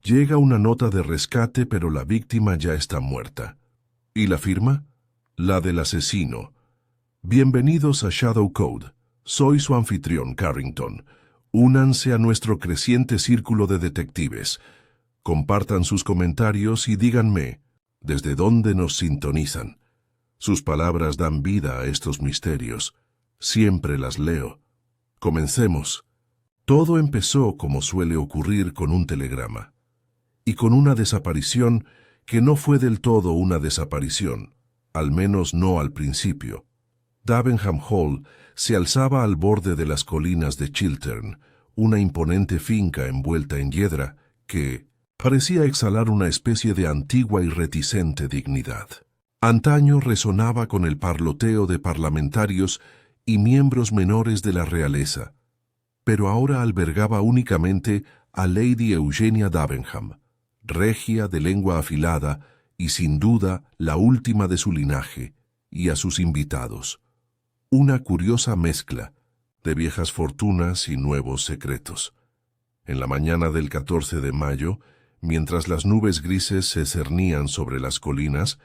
Llega una nota de rescate, pero la víctima ya está muerta. ¿Y la firma? La del asesino. Bienvenidos a Shadow Code. Soy su anfitrión, Carrington. Únanse a nuestro creciente círculo de detectives. Compartan sus comentarios y díganme desde dónde nos sintonizan. Sus palabras dan vida a estos misterios. Siempre las leo. Comencemos. Todo empezó como suele ocurrir con un telegrama. Y con una desaparición que no fue del todo una desaparición, al menos no al principio. Davenham Hall se alzaba al borde de las colinas de Chiltern, una imponente finca envuelta en hiedra que parecía exhalar una especie de antigua y reticente dignidad. Antaño resonaba con el parloteo de parlamentarios y miembros menores de la realeza, pero ahora albergaba únicamente a Lady Eugenia Davenham, regia de lengua afilada y sin duda la última de su linaje, y a sus invitados. Una curiosa mezcla de viejas fortunas y nuevos secretos. En la mañana del 14 de mayo, mientras las nubes grises se cernían sobre las colinas,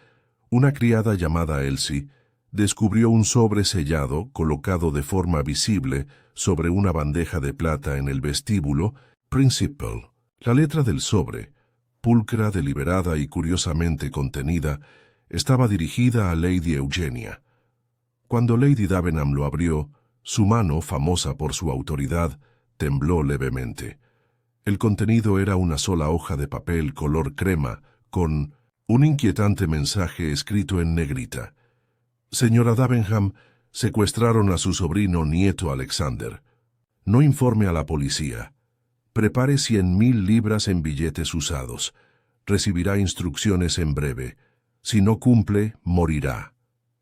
una criada llamada Elsie descubrió un sobre sellado colocado de forma visible sobre una bandeja de plata en el vestíbulo principal. La letra del sobre, pulcra, deliberada y curiosamente contenida, estaba dirigida a Lady Eugenia. Cuando Lady Davenham lo abrió, su mano, famosa por su autoridad, tembló levemente. El contenido era una sola hoja de papel color crema, con un inquietante mensaje escrito en negrita. Señora Davenham, secuestraron a su sobrino nieto Alexander. No informe a la policía. Prepare 100.000 libras en billetes usados. Recibirá instrucciones en breve. Si no cumple, morirá.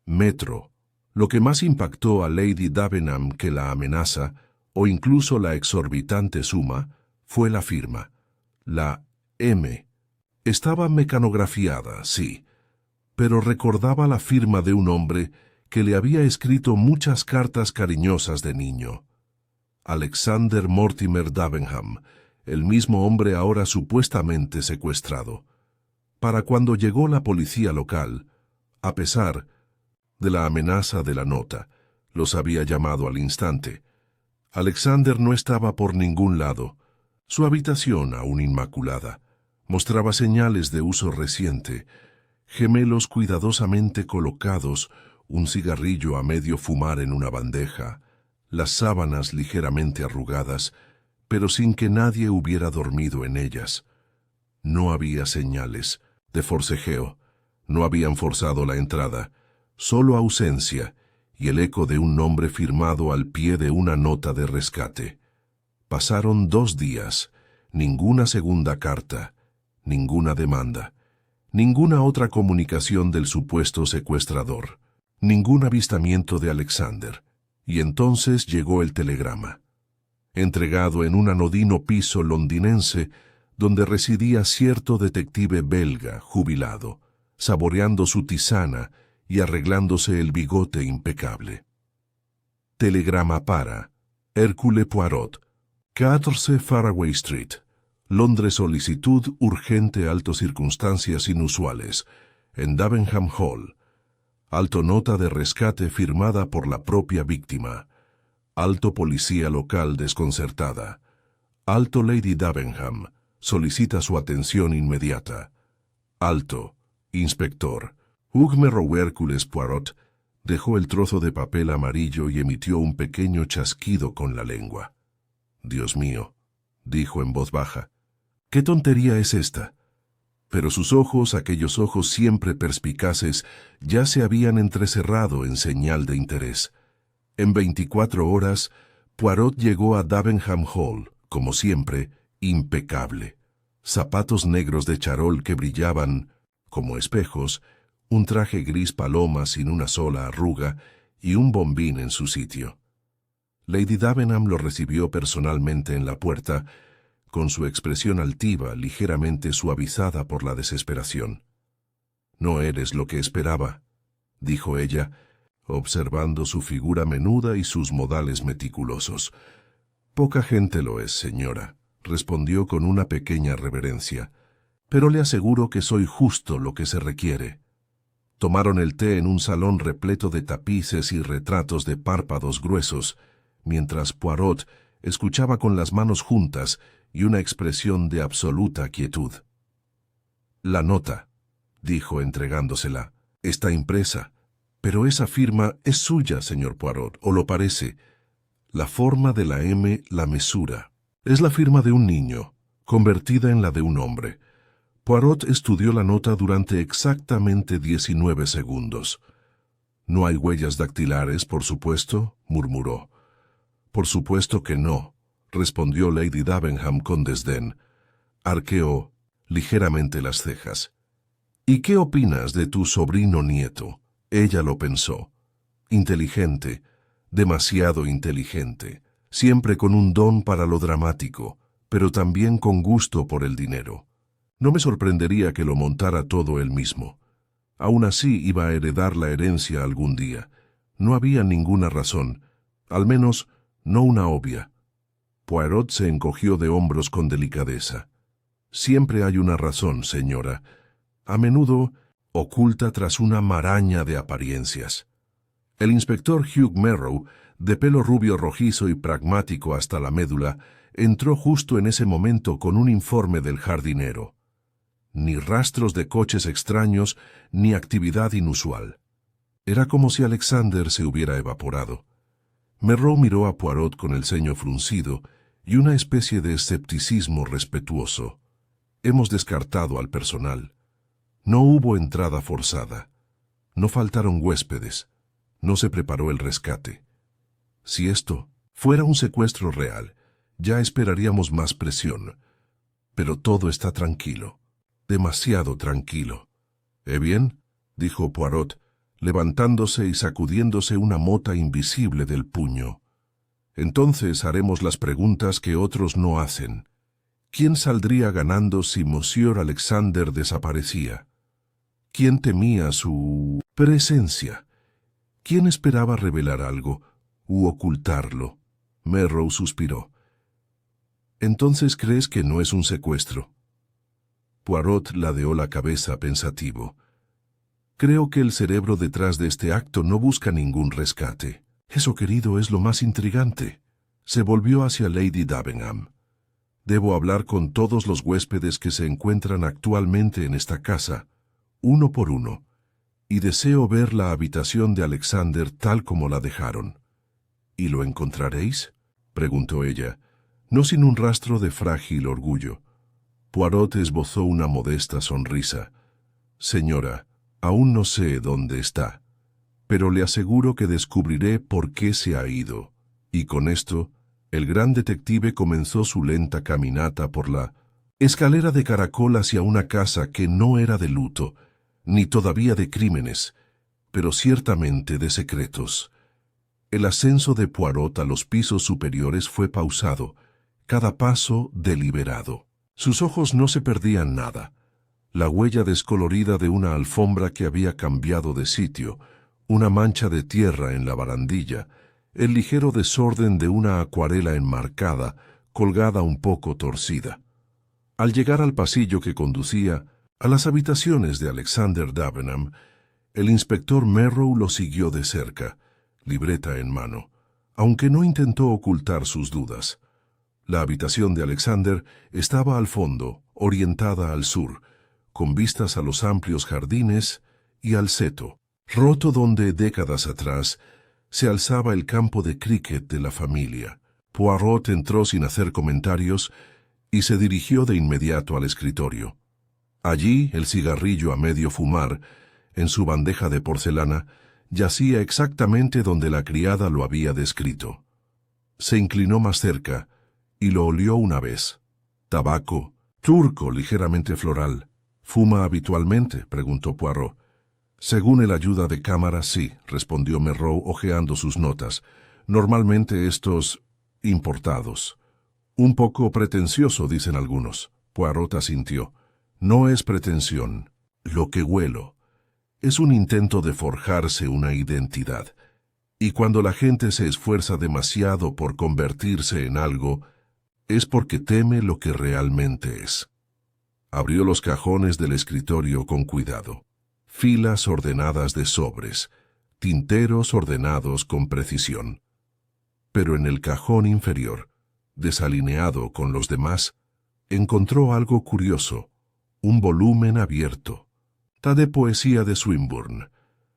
Metro. Lo que más impactó a Lady Davenham que la amenaza, o incluso la exorbitante suma, fue la firma. La M. Estaba mecanografiada, sí, pero recordaba la firma de un hombre que le había escrito muchas cartas cariñosas de niño. Alexander Mortimer Davenham, el mismo hombre ahora supuestamente secuestrado. Para cuando llegó la policía local, a pesar de la amenaza de la nota, los había llamado al instante. Alexander no estaba por ningún lado. Su habitación, aún inmaculada, mostraba señales de uso reciente, gemelos cuidadosamente colocados, un cigarrillo a medio fumar en una bandeja, las sábanas ligeramente arrugadas, pero sin que nadie hubiera dormido en ellas. No había señales de forcejeo, no habían forzado la entrada, solo ausencia y el eco de un nombre firmado al pie de una nota de rescate. Pasaron 2 días, ninguna segunda carta, ninguna demanda, ninguna otra comunicación del supuesto secuestrador, ningún avistamiento de Alexander, y entonces llegó el telegrama, entregado en un anodino piso londinense donde residía cierto detective belga jubilado, saboreando su tisana y arreglándose el bigote impecable. Telegrama para Hercule Poirot, 14 Faraway Street, Londres. Solicitud urgente alto circunstancias inusuales, en Davenham Hall. Alto nota de rescate firmada por la propia víctima. Alto policía local desconcertada. Alto Lady Davenham, solicita su atención inmediata. Alto, inspector. Hugues Hercule Poirot dejó el trozo de papel amarillo y emitió un pequeño chasquido con la lengua. Dios mío, dijo en voz baja, ¿qué tontería es esta? Pero sus ojos, aquellos ojos siempre perspicaces, ya se habían entrecerrado en señal de interés. En 24 horas, Poirot llegó a Davenham Hall, como siempre, impecable. Zapatos negros de charol que brillaban, como espejos, un traje gris paloma sin una sola arruga y un bombín en su sitio. Lady Davenham lo recibió personalmente en la puerta, con su expresión altiva ligeramente suavizada por la desesperación. «No eres lo que esperaba», dijo ella, observando su figura menuda y sus modales meticulosos. «Poca gente lo es, señora. respondió con una pequeña reverencia, pero le aseguro que soy justo lo que se requiere. Tomaron el té en un salón repleto de tapices y retratos de párpados gruesos, mientras Poirot escuchaba con las manos juntas y una expresión de absoluta quietud. «La nota», dijo entregándosela, «está impresa, pero esa firma es suya, señor Poirot, ¿o lo parece? La forma de la M la mesura. Es la firma de un niño, convertida en la de un hombre». Poirot estudió la nota durante exactamente 19 segundos. «¿No hay huellas dactilares, por supuesto?», murmuró. «Por supuesto que no», respondió Lady Davenham con desdén. Arqueó ligeramente las cejas. «¿Y qué opinas de tu sobrino nieto?». Ella lo pensó. Inteligente, demasiado inteligente, siempre con un don para lo dramático, pero también con gusto por el dinero. No me sorprendería que lo montara todo él mismo. Aún así iba a heredar la herencia algún día. No había ninguna razón, al menos no una obvia. Poirot se encogió de hombros con delicadeza. «Siempre hay una razón, señora, a menudo oculta tras una maraña de apariencias». El inspector Hugh Merrow, de pelo rubio rojizo y pragmático hasta la médula, entró justo en ese momento con un informe del jardinero. Ni rastros de coches extraños, ni actividad inusual. Era como si Alexander se hubiera evaporado. Merrow miró a Poirot con el ceño fruncido y una especie de escepticismo respetuoso. «Hemos descartado al personal. No hubo entrada forzada. No faltaron huéspedes. No se preparó el rescate. Si esto fuera un secuestro real, ya esperaríamos más presión. Pero todo está tranquilo. Demasiado tranquilo». «Bien», dijo Poirot, levantándose y sacudiéndose una mota invisible del puño. «Entonces haremos las preguntas que otros no hacen. ¿Quién saldría ganando si Monsieur Alexander desaparecía? ¿Quién temía su presencia? ¿Quién esperaba revelar algo u ocultarlo?» Merrow suspiró. «¿Entonces crees que no es un secuestro?» Poirot ladeó la cabeza pensativo. «Creo que el cerebro detrás de este acto no busca ningún rescate. Eso, querido, es lo más intrigante». Se volvió hacia Lady Davenham. «Debo hablar con todos los huéspedes que se encuentran actualmente en esta casa, uno por uno, y deseo ver la habitación de Alexander tal como la dejaron». «¿Y lo encontraréis?», preguntó ella, no sin un rastro de frágil orgullo. Poirot esbozó una modesta sonrisa. «Señora, aún no sé dónde está, pero le aseguro que descubriré por qué se ha ido». Y con esto, el gran detective comenzó su lenta caminata por la escalera de caracol hacia una casa que no era de luto, ni todavía de crímenes, pero ciertamente de secretos. El ascenso de Poirot a los pisos superiores fue pausado, cada paso deliberado. Sus ojos no se perdían nada. La huella descolorida de una alfombra que había cambiado de sitio, una mancha de tierra en la barandilla, el ligero desorden de una acuarela enmarcada, colgada un poco torcida. Al llegar al pasillo que conducía a las habitaciones de Alexander Davenham, el inspector Merrow lo siguió de cerca, libreta en mano, aunque no intentó ocultar sus dudas. La habitación de Alexander estaba al fondo, orientada al sur, con vistas a los amplios jardines y al seto, roto donde décadas atrás se alzaba el campo de cricket de la familia. Poirot entró sin hacer comentarios y se dirigió de inmediato al escritorio. Allí, el cigarrillo a medio fumar, en su bandeja de porcelana, yacía exactamente donde la criada lo había descrito. Se inclinó más cerca y lo olió una vez. Tabaco, turco, ligeramente floral. ¿Fuma habitualmente?, preguntó Poirot. Según el ayuda de cámara, sí, respondió Merrow hojeando sus notas. Normalmente estos importados. Un poco pretencioso, dicen algunos. Poirot asintió. No es pretensión. Lo que huelo es un intento de forjarse una identidad. Y cuando la gente se esfuerza demasiado por convertirse en algo, es porque teme lo que realmente es. Abrió los cajones del escritorio con cuidado. Filas ordenadas de sobres, tinteros ordenados con precisión. Pero en el cajón inferior, desalineado con los demás, encontró algo curioso, un volumen abierto. De poesía de Swinburne,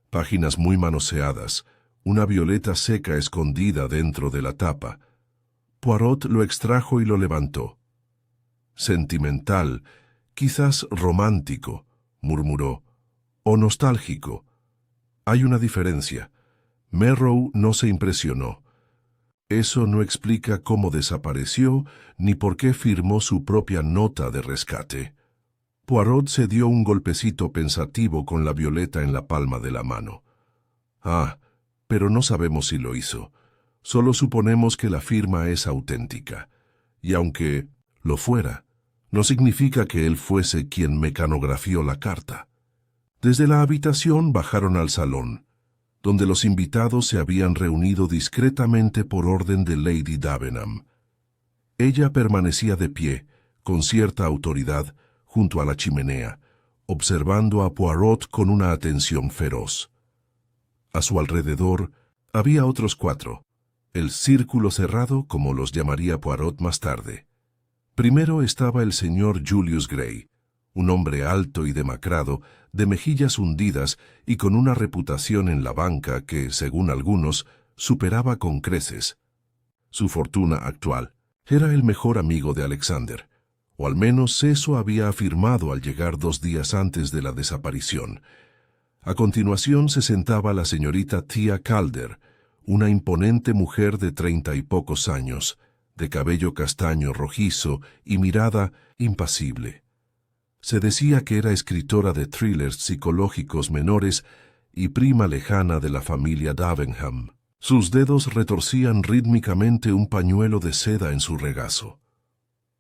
páginas muy manoseadas, una violeta seca escondida dentro de la tapa. Poirot lo extrajo y lo levantó. Sentimental, quizás romántico, murmuró, o nostálgico. Hay una diferencia. Merrow no se impresionó. Eso no explica cómo desapareció ni por qué firmó su propia nota de rescate. Poirot se dio un golpecito pensativo con la violeta en la palma de la mano. Ah, pero no sabemos si lo hizo. Solo suponemos que la firma es auténtica. Y aunque lo fuera, no significa que él fuese quien mecanografió la carta. Desde la habitación bajaron al salón, donde los invitados se habían reunido discretamente por orden de Lady Davenham. Ella permanecía de pie, con cierta autoridad, junto a la chimenea, observando a Poirot con una atención feroz. A su alrededor había otros 4, el círculo cerrado, como los llamaría Poirot más tarde. Primero estaba el señor Julius Gray, un hombre alto y demacrado, de mejillas hundidas y con una reputación en la banca que, según algunos, superaba con creces. Su fortuna actual era el mejor amigo de Alexander, o al menos eso había afirmado al llegar 2 días antes de la desaparición. A continuación se sentaba la señorita Tia Calder, una imponente mujer de 30 y pocos años, de cabello castaño rojizo y mirada impasible. Se decía que era escritora de thrillers psicológicos menores y prima lejana de la familia Davenham. Sus dedos retorcían rítmicamente un pañuelo de seda en su regazo.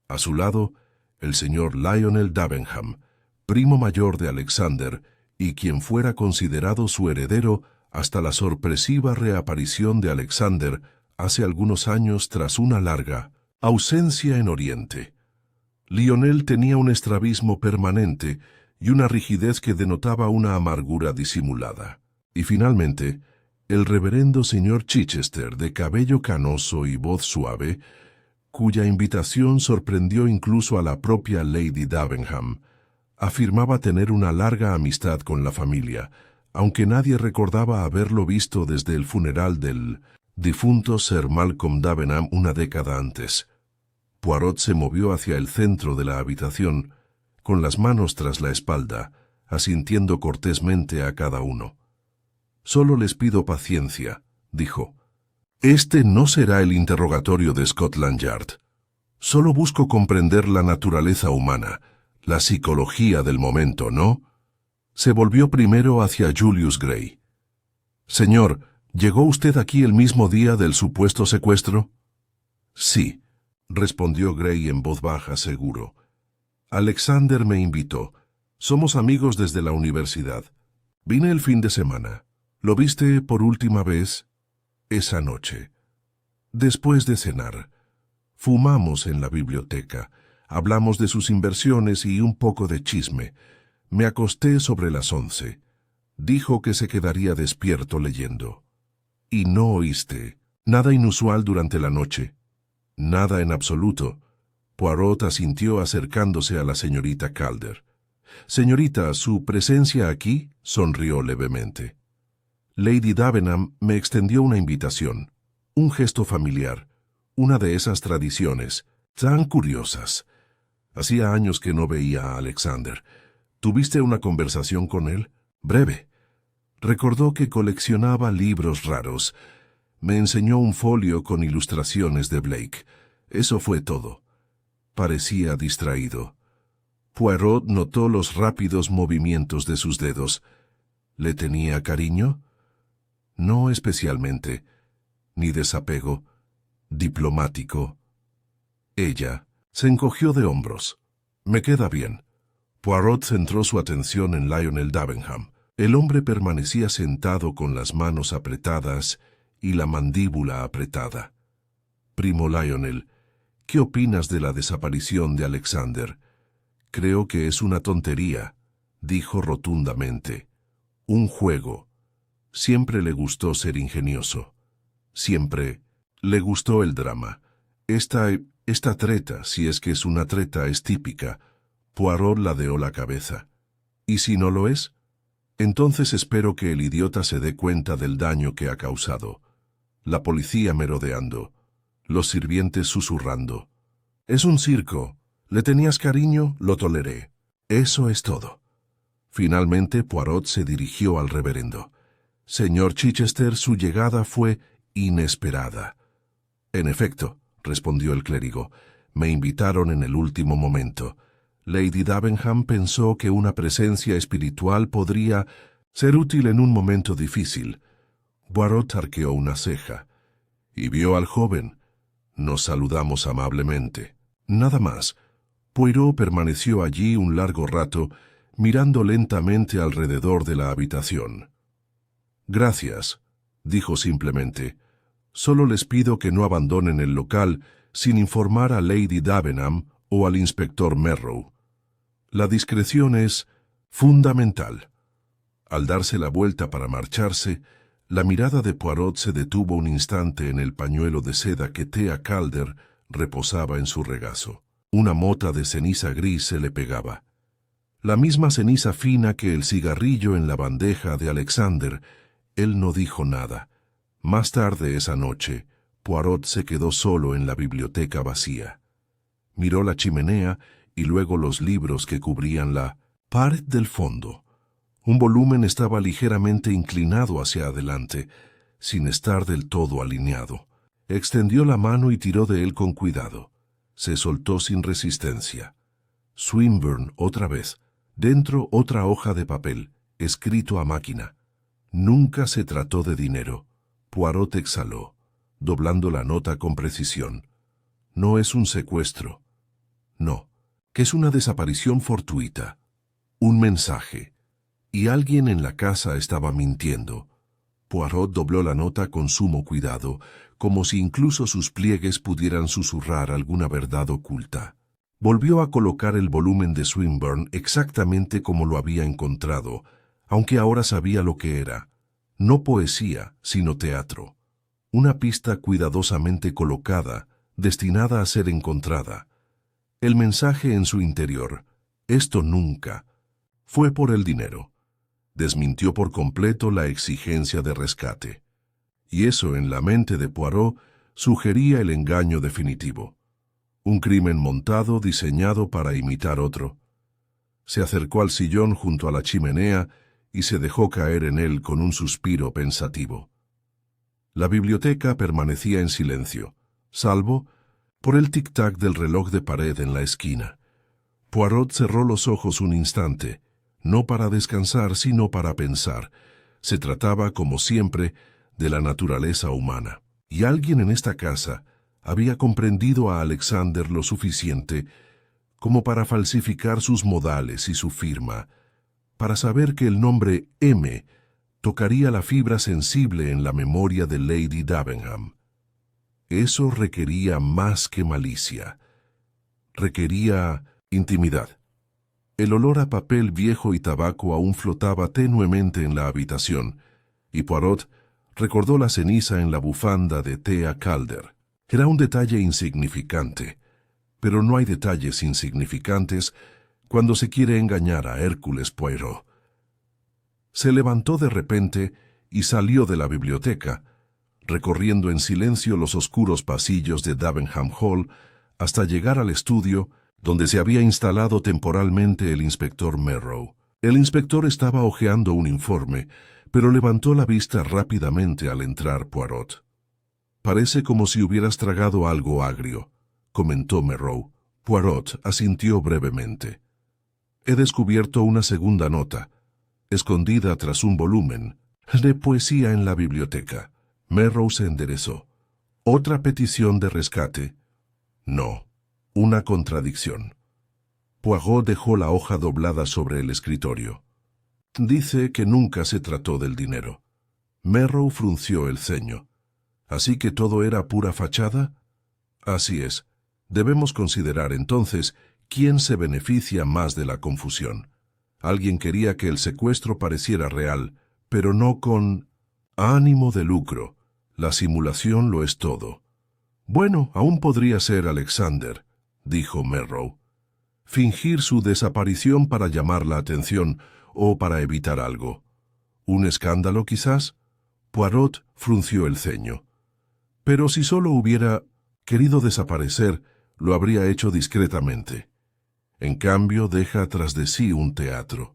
A su lado, el señor Lionel Davenham, primo mayor de Alexander, y quien fuera considerado su heredero hasta la sorpresiva reaparición de Alexander hace algunos años tras una larga ausencia en Oriente. Lionel tenía un estrabismo permanente y una rigidez que denotaba una amargura disimulada. Y finalmente, el reverendo señor Chichester, de cabello canoso y voz suave, cuya invitación sorprendió incluso a la propia Lady Davenham, afirmaba tener una larga amistad con la familia, aunque nadie recordaba haberlo visto desde el funeral del difunto Sir Malcolm Davenham una década antes. Poirot se movió hacia el centro de la habitación, con las manos tras la espalda, asintiendo cortésmente a cada uno. «Solo les pido paciencia», dijo. «Este no será el interrogatorio de Scotland Yard. Solo busco comprender la naturaleza humana, la psicología del momento, ¿no?» Se volvió primero hacia Julius Gray. «Señor, ¿llegó usted aquí el mismo día del supuesto secuestro?» «Sí», respondió Gray en voz baja, seguro. «Alexander me invitó. Somos amigos desde la universidad. Vine el fin de semana. ¿Lo viste por última vez?» «Esa noche. Después de cenar. Fumamos en la biblioteca. Hablamos de sus inversiones y un poco de chisme. Me acosté sobre las 11. Dijo que se quedaría despierto leyendo. ¿Y no oíste nada inusual durante la noche?» «Nada en absoluto». Poirot asintió acercándose a la señorita Calder. «Señorita, ¿su presencia aquí?» sonrió levemente. Lady Davenham me extendió una invitación, un gesto familiar, una de esas tradiciones, tan curiosas. Hacía años que no veía a Alexander. ¿Tuviste una conversación con él? Breve. Recordó que coleccionaba libros raros. Me enseñó un folio con ilustraciones de Blake. Eso fue todo. Parecía distraído. Poirot notó los rápidos movimientos de sus dedos. ¿Le tenía cariño? No especialmente. Ni desapego. Diplomático. Ella se encogió de hombros. «Me queda bien». Poirot centró su atención en Lionel Davenham. El hombre permanecía sentado con las manos apretadas y la mandíbula apretada. «Primo Lionel, ¿Qué opinas de la desaparición de Alexander? Creo que es una tontería, dijo rotundamente. Un juego. Siempre le gustó ser ingenioso. Siempre le gustó el drama. Esta treta, si es que es una treta, es típica. Poirot ladeó la cabeza. ¿Y si no lo es? Entonces espero que el idiota se dé cuenta del daño que ha causado. La policía merodeando. Los sirvientes susurrando. Es un circo. ¿Le tenías cariño? Lo toleré. Eso es todo. Finalmente Poirot se dirigió al reverendo. Señor Chichester, su llegada fue inesperada. En efecto, respondió el clérigo, me invitaron en el último momento. Lady Davenham pensó que una presencia espiritual podría ser útil en un momento difícil. Poirot arqueó una ceja y vio al joven. Nos saludamos amablemente. Nada más. Poirot permaneció allí un largo rato, mirando lentamente alrededor de la habitación. Gracias, dijo simplemente. Solo les pido que no abandonen el local sin informar a Lady Davenham o al inspector Merrow. La discreción es fundamental. Al darse la vuelta para marcharse, la mirada de Poirot se detuvo un instante en el pañuelo de seda que Thea Calder reposaba en su regazo. Una mota de ceniza gris se le pegaba. La misma ceniza fina que el cigarrillo en la bandeja de Alexander. Él no dijo nada. Más tarde esa noche, Poirot se quedó solo en la biblioteca vacía. Miró la chimenea y luego los libros que cubrían la pared del fondo. Un volumen estaba ligeramente inclinado hacia adelante, sin estar del todo alineado. Extendió la mano y tiró de él con cuidado. Se soltó sin resistencia. Swinburne otra vez. Dentro otra hoja de papel, escrito a máquina. Nunca se trató de dinero. Poirot exhaló, doblando la nota con precisión. No es un secuestro. No, que es una desaparición fortuita. Un mensaje. Y alguien en la casa estaba mintiendo. Poirot dobló la nota con sumo cuidado, como si incluso sus pliegues pudieran susurrar alguna verdad oculta. Volvió a colocar el volumen de Swinburne exactamente como lo había encontrado, aunque ahora sabía lo que era. No poesía, sino teatro. Una pista cuidadosamente colocada, destinada a ser encontrada. El mensaje en su interior, esto nunca, fue por el dinero. Desmintió por completo la exigencia de rescate. Y eso en la mente de Poirot sugería el engaño definitivo. Un crimen montado diseñado para imitar otro. Se acercó al sillón junto a la chimenea y se dejó caer en él con un suspiro pensativo. La biblioteca permanecía en silencio, salvo por el tic-tac del reloj de pared en la esquina. Poirot cerró los ojos un instante, no para descansar, sino para pensar. Se trataba, como siempre, de la naturaleza humana. Y alguien en esta casa había comprendido a Alexander lo suficiente como para falsificar sus modales y su firma, para saber que el nombre M tocaría la fibra sensible en la memoria de Lady Davenham. Eso requería más que malicia. Requería intimidad. El olor a papel viejo y tabaco aún flotaba tenuemente en la habitación, y Poirot recordó la ceniza en la bufanda de Thea Calder. Era un detalle insignificante, pero no hay detalles insignificantes cuando se quiere engañar a Hércules Poirot. Se levantó de repente y salió de la biblioteca, recorriendo en silencio los oscuros pasillos de Davenham Hall hasta llegar al estudio donde se había instalado temporalmente el inspector Merrow. El inspector estaba hojeando un informe, pero levantó la vista rápidamente al entrar Poirot. «Parece como si hubieras tragado algo agrio», comentó Merrow. Poirot asintió brevemente. «He descubierto una segunda nota, escondida tras un volumen, de poesía en la biblioteca». Merrow se enderezó. «¿Otra petición de rescate?» «No, una contradicción». Poirot dejó la hoja doblada sobre el escritorio. «Dice que nunca se trató del dinero». Merrow frunció el ceño. «¿Así que todo era pura fachada?» «Así es. Debemos considerar entonces quién se beneficia más de la confusión. Alguien quería que el secuestro pareciera real, pero no con ánimo de lucro. La simulación lo es todo. Bueno, aún podría ser Alexander, dijo Merrow. Fingir su desaparición para llamar la atención o para evitar algo. ¿Un escándalo, quizás? Poirot frunció el ceño. Pero si solo hubiera querido desaparecer, lo habría hecho discretamente. En cambio, deja tras de sí un teatro,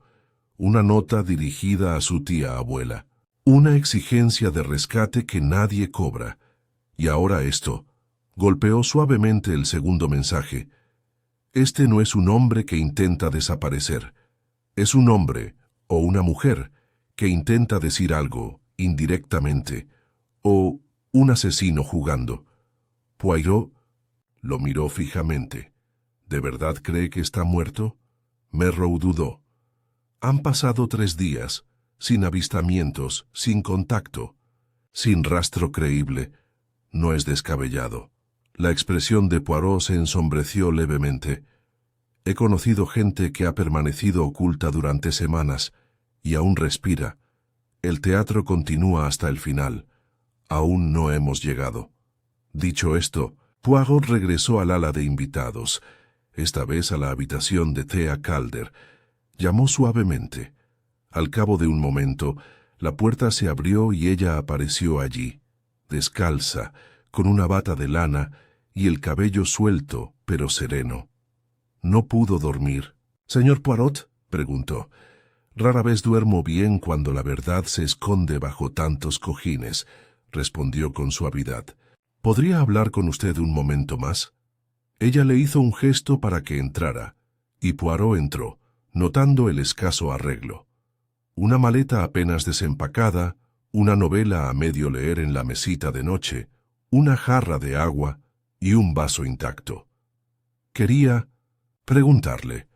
una nota dirigida a su tía abuela, una exigencia de rescate que nadie cobra. Y ahora esto. Golpeó suavemente el segundo mensaje. Este no es un hombre que intenta desaparecer. Es un hombre, o una mujer, que intenta decir algo, indirectamente, o un asesino jugando. Poirot lo miró fijamente. ¿De verdad cree que está muerto? Merrow dudó. Han pasado 3 días, sin avistamientos, sin contacto, sin rastro creíble. No es descabellado. La expresión de Poirot se ensombreció levemente. He conocido gente que ha permanecido oculta durante semanas y aún respira. El teatro continúa hasta el final. Aún no hemos llegado. Dicho esto, Poirot regresó al ala de invitados, esta vez a la habitación de Thea Calder. Llamó suavemente. Al cabo de un momento, la puerta se abrió y ella apareció allí, descalza, con una bata de lana y el cabello suelto, pero sereno. No pudo dormir. «¿Señor Poirot?», preguntó. «Rara vez duermo bien cuando la verdad se esconde bajo tantos cojines», respondió con suavidad. «¿Podría hablar con usted un momento más?». Ella le hizo un gesto para que entrara, y Poirot entró, notando el escaso arreglo. Una maleta apenas desempacada, una novela a medio leer en la mesita de noche, una jarra de agua y un vaso intacto. «Quería preguntarle»,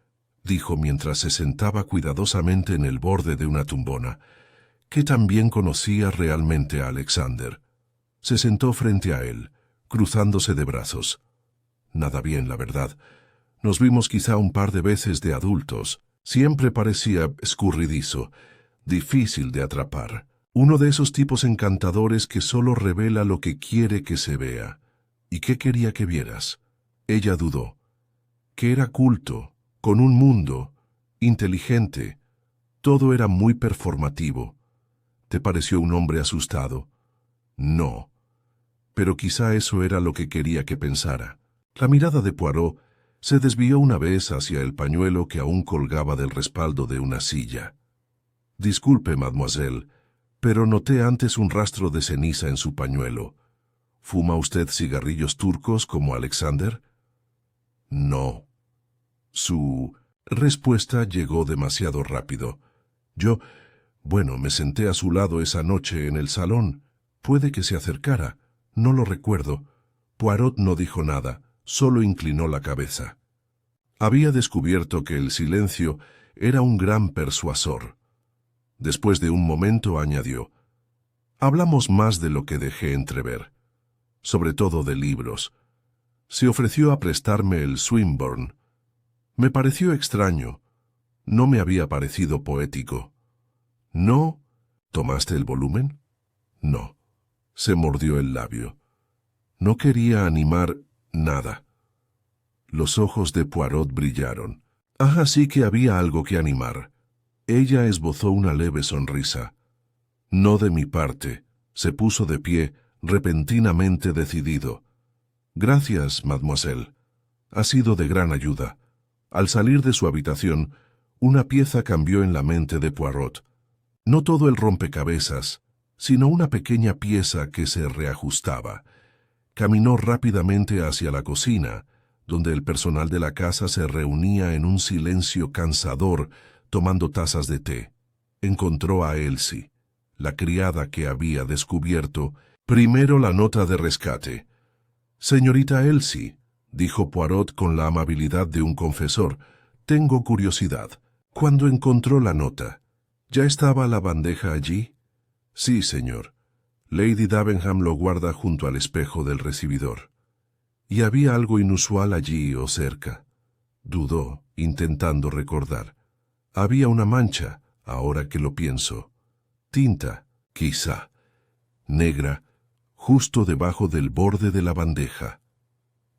dijo mientras se sentaba cuidadosamente en el borde de una tumbona, «¿qué tan bien conocía realmente a Alexander?». Se sentó frente a él, cruzándose de brazos. «Nada bien, la verdad. Nos vimos quizá un par de veces de adultos. Siempre parecía escurridizo, difícil de atrapar. Uno de esos tipos encantadores que solo revela lo que quiere que se vea. ¿Y qué quería que vieras?». Ella dudó. Que era culto, con un mundo, inteligente. Todo era muy performativo. ¿Te pareció un hombre asustado? No. Pero quizá eso era lo que quería que pensara. La mirada de Poirot se desvió una vez hacia el pañuelo que aún colgaba del respaldo de una silla. «Disculpe, mademoiselle, pero noté antes un rastro de ceniza en su pañuelo. ¿Fuma usted cigarrillos turcos como Alexander?». «No». Su respuesta llegó demasiado rápido. Bueno, me senté a su lado esa noche en el salón. Puede que se acercara. No lo recuerdo». Poirot no dijo nada, solo inclinó la cabeza. Había descubierto que el silencio era un gran persuasor. Después de un momento añadió: «Hablamos más de lo que dejé entrever, sobre todo de libros. Se ofreció a prestarme el Swinburne. Me pareció extraño. No me había parecido poético». «¿No? ¿Tomaste el volumen?». «No». Se mordió el labio. No quería animar nada. Los ojos de Poirot brillaron. Sí que había algo que animar. Ella esbozó una leve sonrisa. «No de mi parte». Se puso de pie, repentinamente decidido. «Gracias, mademoiselle. Ha sido de gran ayuda». Al salir de su habitación, una pieza cambió en la mente de Poirot. No todo el rompecabezas, sino una pequeña pieza que se reajustaba. Caminó rápidamente hacia la cocina, donde el personal de la casa se reunía en un silencio cansador, tomando tazas de té. Encontró a Elsie, la criada que había descubierto primero la nota de rescate. «Señorita Elsie», dijo Poirot con la amabilidad de un confesor, «tengo curiosidad. ¿Cuándo encontró la nota? ¿Ya estaba la bandeja allí?». «Sí, señor. Lady Davenham lo guarda junto al espejo del recibidor». Y había algo inusual allí o cerca. Dudó, intentando recordar. Había una mancha, ahora que lo pienso. Tinta, quizá. Negra, justo debajo del borde de la bandeja.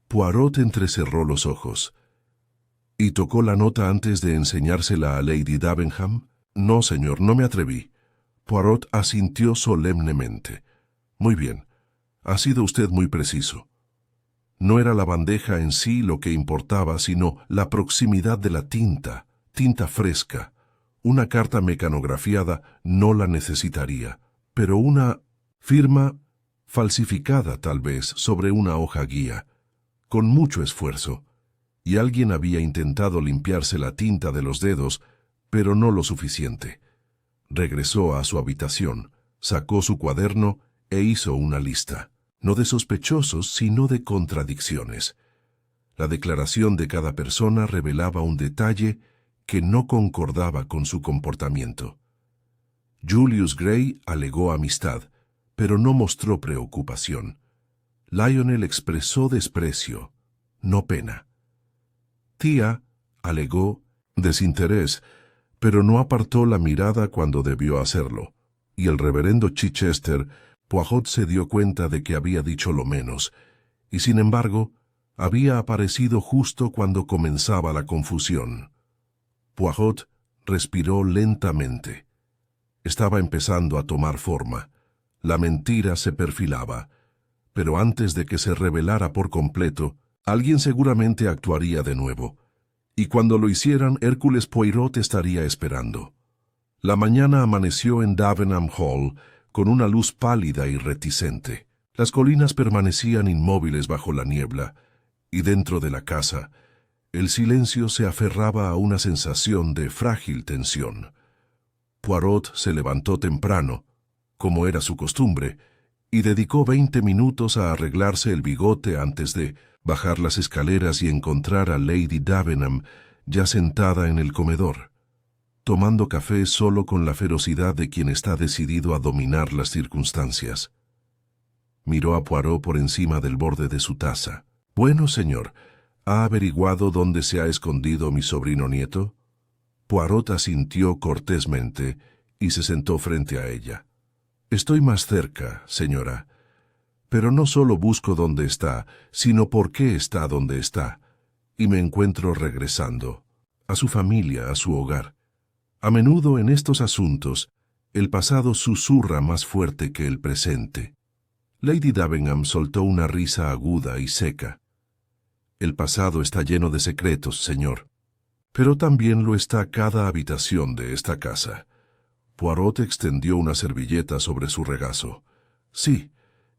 Poirot entrecerró los ojos. ¿Y tocó la nota antes de enseñársela a Lady Davenham? No, señor, no me atreví. Poirot asintió solemnemente. Muy bien, ha sido usted muy preciso. No era la bandeja en sí lo que importaba, sino la proximidad de la tinta, tinta fresca. Una carta mecanografiada no la necesitaría, pero una firma falsificada tal vez sobre una hoja guía, con mucho esfuerzo, y alguien había intentado limpiarse la tinta de los dedos, pero no lo suficiente. Regresó a su habitación, sacó su cuaderno e hizo una lista, no de sospechosos, sino de contradicciones. La declaración de cada persona revelaba un detalle que no concordaba con su comportamiento. Julius Gray alegó amistad, pero no mostró preocupación. Lionel expresó desprecio, no pena. Tía alegó desinterés, pero no apartó la mirada cuando debió hacerlo, y el reverendo Chichester, Poirot se dio cuenta de que había dicho lo menos, y sin embargo, había aparecido justo cuando comenzaba la confusión. Poirot respiró lentamente. Estaba empezando a tomar forma. La mentira se perfilaba, pero antes de que se revelara por completo, alguien seguramente actuaría de nuevo, y cuando lo hicieran, Hércules Poirot estaría esperando. La mañana amaneció en Davenham Hall con una luz pálida y reticente. Las colinas permanecían inmóviles bajo la niebla, y dentro de la casa, el silencio se aferraba a una sensación de frágil tensión. Poirot se levantó temprano, como era su costumbre, y dedicó 20 minutos a arreglarse el bigote antes de bajar las escaleras y encontrar a Lady Davenham ya sentada en el comedor, tomando café solo con la ferocidad de quien está decidido a dominar las circunstancias. Miró a Poirot por encima del borde de su taza. «Bueno, señor, ¿ha averiguado dónde se ha escondido mi sobrino nieto?» Poirot asintió cortésmente y se sentó frente a ella. «Estoy más cerca, señora. Pero no solo busco dónde está, sino por qué está donde está, y me encuentro regresando, a su familia, a su hogar. A menudo en estos asuntos, el pasado susurra más fuerte que el presente». Lady Davenham soltó una risa aguda y seca. «El pasado está lleno de secretos, señor. Pero también lo está cada habitación de esta casa». Poirot extendió una servilleta sobre su regazo. «Sí,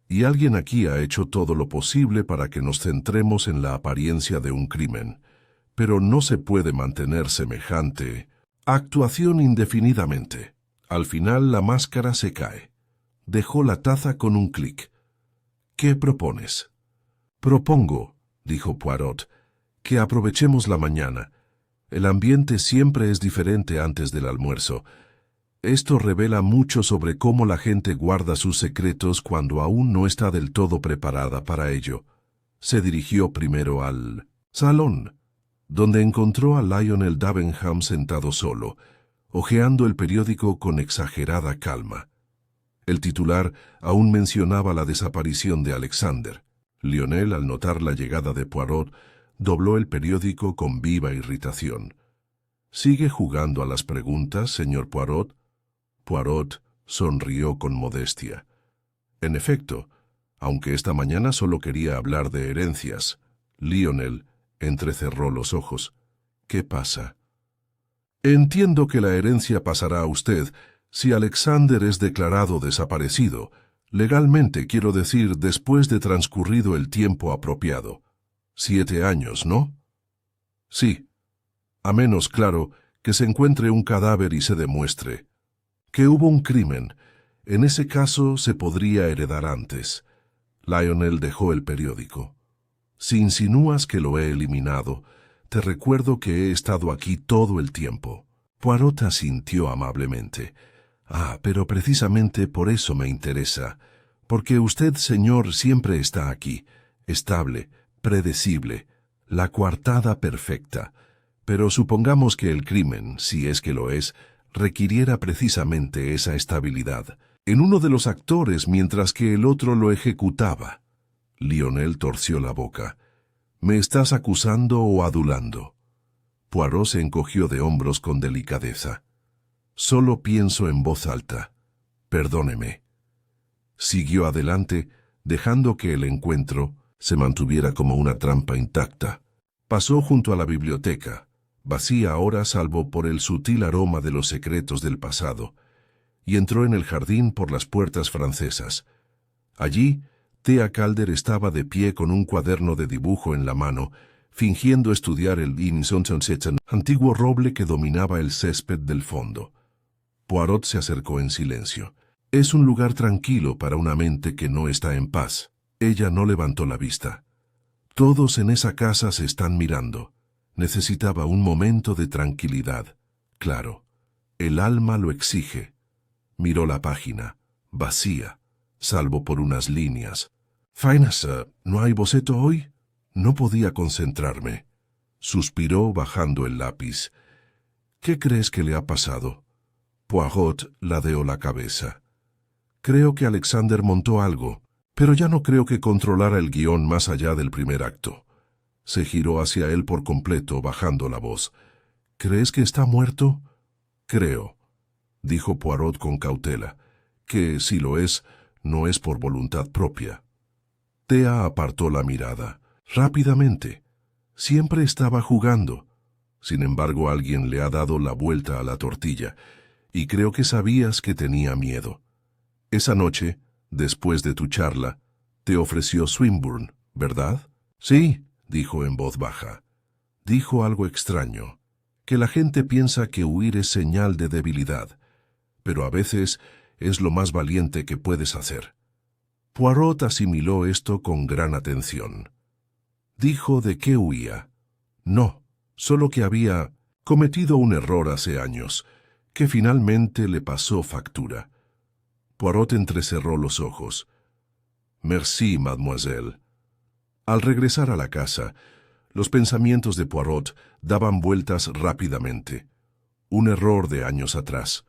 y alguien aquí ha hecho todo lo posible para que nos centremos en la apariencia de un crimen. Pero no se puede mantener semejante actuación indefinidamente. Al final la máscara se cae». Dejó la taza con un clic. «¿Qué propones?» «Propongo», dijo Poirot, «que aprovechemos la mañana. El ambiente siempre es diferente antes del almuerzo. Esto revela mucho sobre cómo la gente guarda sus secretos cuando aún no está del todo preparada para ello». Se dirigió primero al salón, donde encontró a Lionel Davenham sentado solo, hojeando el periódico con exagerada calma. El titular aún mencionaba la desaparición de Alexander. Lionel, al notar la llegada de Poirot, dobló el periódico con viva irritación. «¿Sigue jugando a las preguntas, señor Poirot?» Poirot sonrió con modestia. En efecto, aunque esta mañana solo quería hablar de herencias, Lionel entrecerró los ojos. «¿Qué pasa?» «Entiendo que la herencia pasará a usted si Alexander es declarado desaparecido. Legalmente, quiero decir, después de transcurrido el tiempo apropiado. 7 años, ¿no?» «Sí. A menos, claro, que se encuentre un cadáver y se demuestre que hubo un crimen. En ese caso se podría heredar antes». Lionel dejó el periódico. «Si insinúas que lo he eliminado, te recuerdo que he estado aquí todo el tiempo». Poirot asintió amablemente. «Ah, pero precisamente por eso me interesa, porque usted, señor, siempre está aquí, estable, predecible, la coartada perfecta. Pero supongamos que el crimen, si es que lo es, requiriera precisamente esa estabilidad, en uno de los actores mientras que el otro lo ejecutaba. Lionel torció la boca. ¿Me estás acusando o adulando? Poirot se encogió de hombros con delicadeza. Solo pienso en voz alta. Perdóneme. Siguió adelante, dejando que el encuentro se mantuviera como una trampa intacta. Pasó junto a la biblioteca, vacía ahora salvo por el sutil aroma de los secretos del pasado, y entró en el jardín por las puertas francesas. Allí, Thea Calder estaba de pie con un cuaderno de dibujo en la mano, fingiendo estudiar el antiguo roble que dominaba el césped del fondo. Poirot se acercó en silencio. Es un lugar tranquilo para una mente que no está en paz. Ella no levantó la vista. Todos en esa casa se están mirando. Necesitaba un momento de tranquilidad. Claro, el alma lo exige. Miró la página, vacía, salvo por unas líneas. Finesse, ¿no hay boceto hoy? No podía concentrarme. Suspiró bajando el lápiz. ¿Qué crees que le ha pasado? Poirot ladeó la cabeza. Creo que Alexander montó algo, pero ya no creo que controlara el guión más allá del primer acto. Se giró hacia él por completo, bajando la voz. ¿Crees que está muerto? Creo, dijo Poirot con cautela, que si lo es, no es por voluntad propia. Thea apartó la mirada. Rápidamente. Siempre estaba jugando. Sin embargo, alguien le ha dado la vuelta a la tortilla, y creo que sabías que tenía miedo. Esa noche, después de tu charla, te ofreció Swinburne, ¿verdad? Sí, dijo en voz baja. Dijo algo extraño, que la gente piensa que huir es señal de debilidad, pero a veces es lo más valiente que puedes hacer. Poirot asimiló esto con gran atención. Dijo de qué huía. No, solo que había cometido un error hace años, que finalmente le pasó factura. Poirot entrecerró los ojos. Merci, mademoiselle. Al regresar a la casa, los pensamientos de Poirot daban vueltas rápidamente. Un error de años atrás.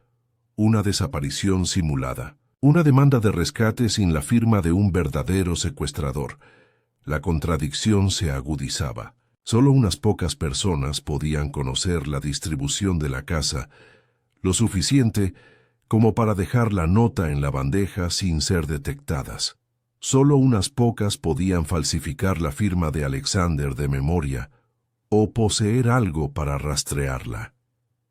Una desaparición simulada. Una demanda de rescate sin la firma de un verdadero secuestrador. La contradicción se agudizaba. Solo unas pocas personas podían conocer la distribución de la casa, lo suficiente como para dejar la nota en la bandeja sin ser detectadas. Solo unas pocas podían falsificar la firma de Alexander de memoria o poseer algo para rastrearla.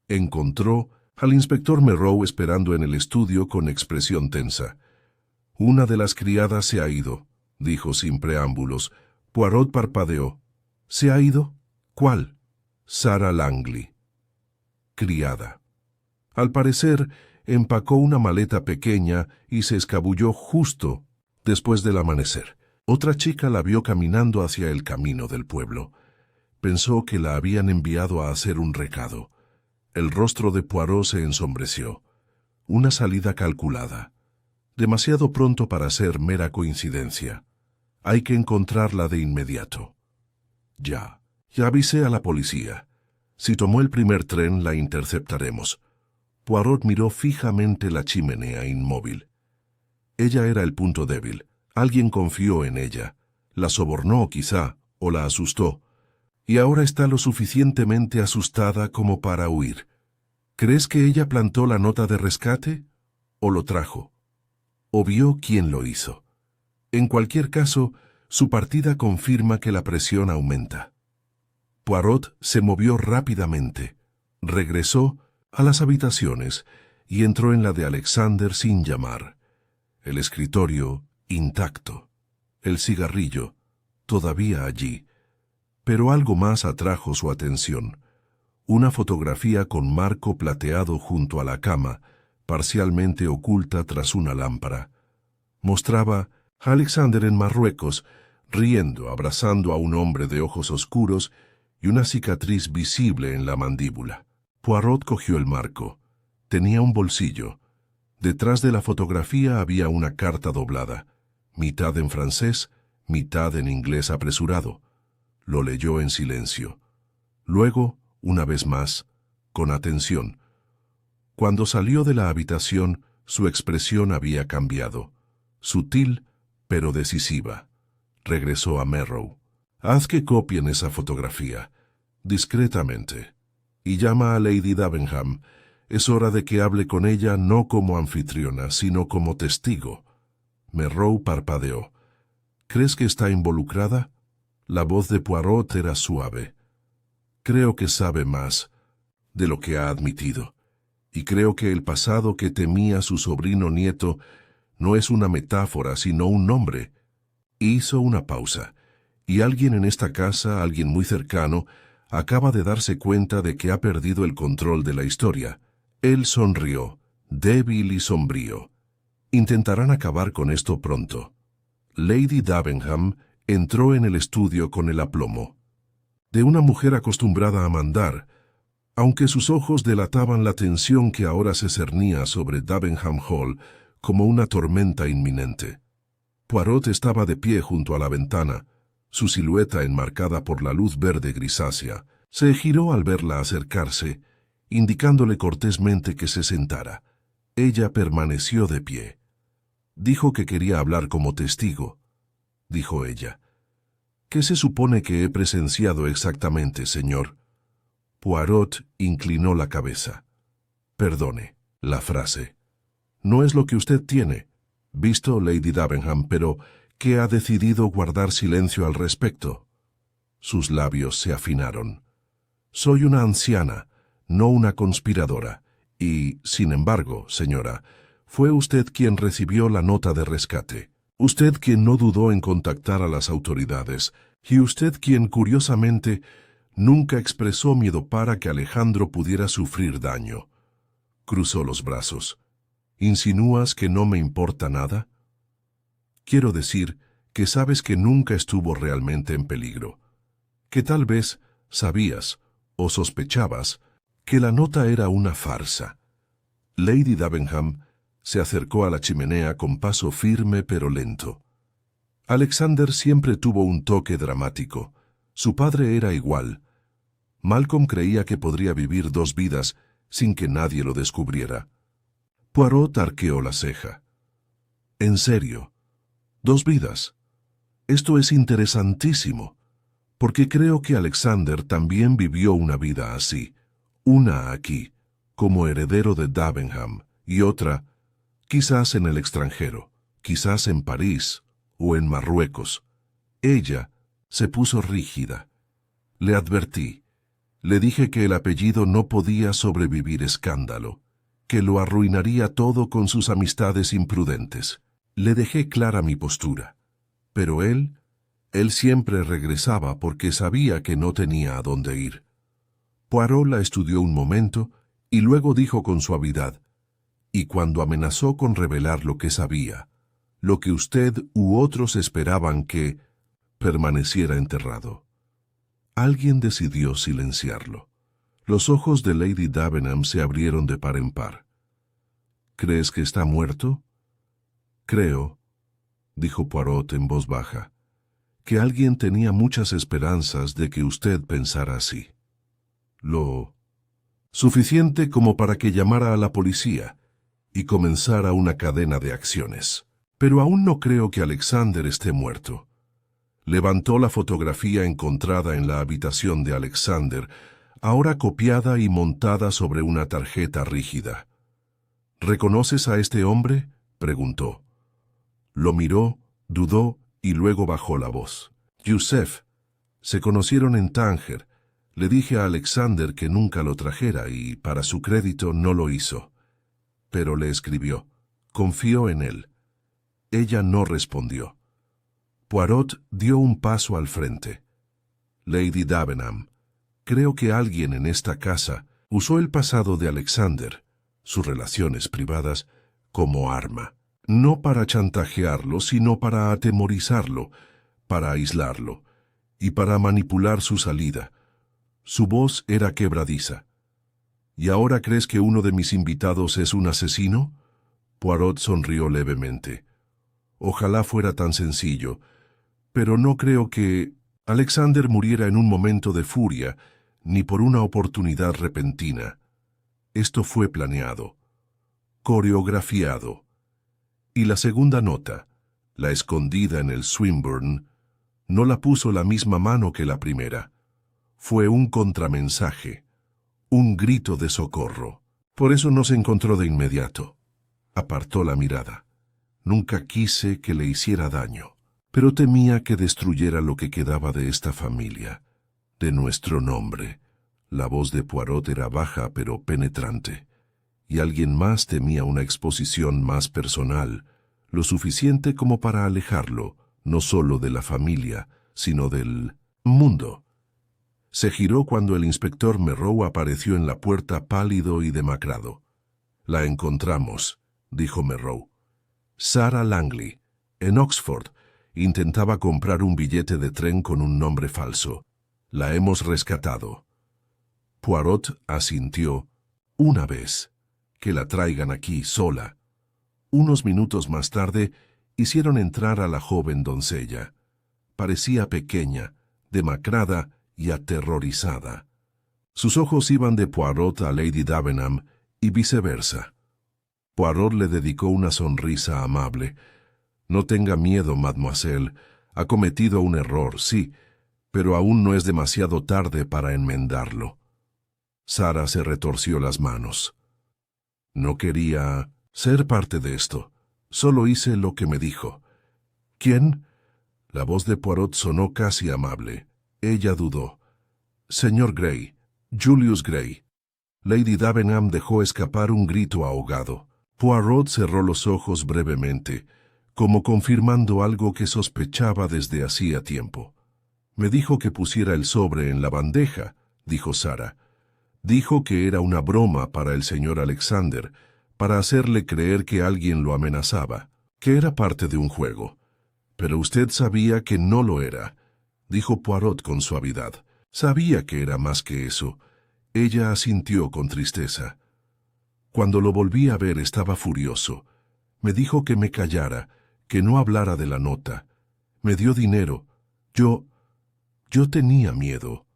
Encontró al inspector Merrow esperando en el estudio con expresión tensa. Una de las criadas se ha ido, dijo sin preámbulos. Poirot parpadeó. ¿Se ha ido? ¿Cuál? Sarah Langley. Criada. Al parecer, empacó una maleta pequeña y se escabulló justo después del amanecer. Otra chica la vio caminando hacia el camino del pueblo. Pensó que la habían enviado a hacer un recado. El rostro de Poirot se ensombreció. Una salida calculada. Demasiado pronto para ser mera coincidencia. Hay que encontrarla de inmediato. Ya avisé a la policía. Si tomó el primer tren, la interceptaremos. Poirot miró fijamente la chimenea inmóvil. Ella era el punto débil. Alguien confió en ella. La sobornó, quizá, o la asustó. Y ahora está lo suficientemente asustada como para huir. ¿Crees que ella plantó la nota de rescate? ¿O lo trajo? ¿O vio quién lo hizo? En cualquier caso, su partida confirma que la presión aumenta. Poirot se movió rápidamente. Regresó a las habitaciones y entró en la de Alexander sin llamar. El escritorio intacto. El cigarrillo todavía allí. Pero algo más atrajo su atención. Una fotografía con marco plateado junto a la cama, parcialmente oculta tras una lámpara. Mostraba a Alexander en Marruecos, riendo, abrazando a un hombre de ojos oscuros y una cicatriz visible en la mandíbula. Poirot cogió el marco. Tenía un bolsillo. Detrás de la fotografía había una carta doblada, mitad en francés, mitad en inglés apresurado. Lo leyó en silencio. Luego, una vez más, con atención. Cuando salió de la habitación, su expresión había cambiado. Sutil, pero decisiva. Regresó a Merrow. Haz que copien esa fotografía, discretamente. Y llama a Lady Davenham. Es hora de que hable con ella no como anfitriona, sino como testigo. Merrow parpadeó. ¿Crees que está involucrada? La voz de Poirot era suave. Creo que sabe más de lo que ha admitido. Y creo que el pasado que temía su sobrino nieto no es una metáfora, sino un nombre. Hizo una pausa. Y alguien en esta casa, alguien muy cercano, acaba de darse cuenta de que ha perdido el control de la historia. Él sonrió, débil y sombrío. Intentarán acabar con esto pronto. Lady Davenham entró en el estudio con el aplomo de una mujer acostumbrada a mandar, aunque sus ojos delataban la tensión que ahora se cernía sobre Davenham Hall como una tormenta inminente. Poirot estaba de pie junto a la ventana, su silueta enmarcada por la luz verde grisácea. Se giró al verla acercarse, indicándole cortésmente que se sentara. Ella permaneció de pie. Dijo que quería hablar como testigo, dijo ella. ¿Qué se supone que he presenciado exactamente, señor? Poirot inclinó la cabeza. Perdone, la frase. No es lo que usted tiene, visto, Lady Davenham, pero ¿qué ha decidido guardar silencio al respecto? Sus labios se afinaron. Soy una anciana, no una conspiradora, y, sin embargo, señora, fue usted quien recibió la nota de rescate. Usted quien no dudó en contactar a las autoridades, y usted quien, curiosamente, nunca expresó miedo para que Alejandro pudiera sufrir daño. Cruzó los brazos. ¿Insinúas que no me importa nada? Quiero decir que sabes que nunca estuvo realmente en peligro, que tal vez sabías o sospechabas que la nota era una farsa. Lady Davenham se acercó a la chimenea con paso firme pero lento. Alexander siempre tuvo un toque dramático. Su padre era igual. Malcolm creía que podría vivir dos vidas sin que nadie lo descubriera. Poirot arqueó la ceja. ¿En serio? ¿Dos vidas? Esto es interesantísimo, porque creo que Alexander también vivió una vida así. Una aquí, como heredero de Davenham, y otra, quizás en el extranjero, quizás en París o en Marruecos. Ella se puso rígida. Le advertí. Le dije que el apellido no podía sobrevivir escándalo, que lo arruinaría todo con sus amistades imprudentes. Le dejé clara mi postura. Pero él siempre regresaba porque sabía que no tenía a dónde ir. Poirot la estudió un momento y luego dijo con suavidad, y cuando amenazó con revelar lo que sabía, lo que usted u otros esperaban que permaneciera enterrado. Alguien decidió silenciarlo. Los ojos de Lady Davenham se abrieron de par en par. ¿Crees que está muerto? Creo, dijo Poirot en voz baja, que alguien tenía muchas esperanzas de que usted pensara así. Lo suficiente como para que llamara a la policía y comenzara una cadena de acciones. Pero aún no creo que Alexander esté muerto. Levantó la fotografía encontrada en la habitación de Alexander, ahora copiada y montada sobre una tarjeta rígida. ¿Reconoces a este hombre?, preguntó. Lo miró, dudó y luego bajó la voz. Youssef. Se conocieron en Tánger. Le dije a Alexander que nunca lo trajera y, para su crédito, no lo hizo. Pero le escribió. Confió en él. Ella no respondió. Poirot dio un paso al frente. Lady Davenham, creo que alguien en esta casa usó el pasado de Alexander, sus relaciones privadas, como arma. No para chantajearlo, sino para atemorizarlo, para aislarlo, y para manipular su salida. Su voz era quebradiza. ¿Y ahora crees que uno de mis invitados es un asesino? Poirot sonrió levemente. Ojalá fuera tan sencillo, pero no creo que... Alexander muriera en un momento de furia, ni por una oportunidad repentina. Esto fue planeado, coreografiado. Y la segunda nota, la escondida en el Swinburne, no la puso la misma mano que la primera. Fue un contramensaje, un grito de socorro. Por eso no se encontró de inmediato. Apartó la mirada. Nunca quise que le hiciera daño, pero temía que destruyera lo que quedaba de esta familia, de nuestro nombre. La voz de Poirot era baja pero penetrante, y alguien más temía una exposición más personal, lo suficiente como para alejarlo, no solo de la familia, sino del mundo. Se giró cuando el inspector Merrow apareció en la puerta pálido y demacrado. «La encontramos», dijo Merrow. «Sarah Langley, en Oxford, intentaba comprar un billete de tren con un nombre falso. La hemos rescatado». Poirot asintió. «Una vez. Que la traigan aquí sola». Unos minutos más tarde, hicieron entrar a la joven doncella. Parecía pequeña, demacrada y aterrorizada. Sus ojos iban de Poirot a Lady Davenham y viceversa. Poirot le dedicó una sonrisa amable. «No tenga miedo, mademoiselle. Ha cometido un error, sí, pero aún no es demasiado tarde para enmendarlo». Sarah se retorció las manos. «No quería ser parte de esto. Solo hice lo que me dijo». «¿Quién?» La voz de Poirot sonó casi amable. Ella dudó. «Señor Gray, Julius Gray». Lady Davenham dejó escapar un grito ahogado. Poirot cerró los ojos brevemente, como confirmando algo que sospechaba desde hacía tiempo. «Me dijo que pusiera el sobre en la bandeja», dijo Sarah. «Dijo que era una broma para el señor Alexander, para hacerle creer que alguien lo amenazaba, que era parte de un juego. Pero usted sabía que no lo era», dijo Poirot con suavidad. «Sabía que era más que eso». Ella asintió con tristeza. «Cuando lo volví a ver estaba furioso. Me dijo que me callara, que no hablara de la nota. Me dio dinero. Yo tenía miedo».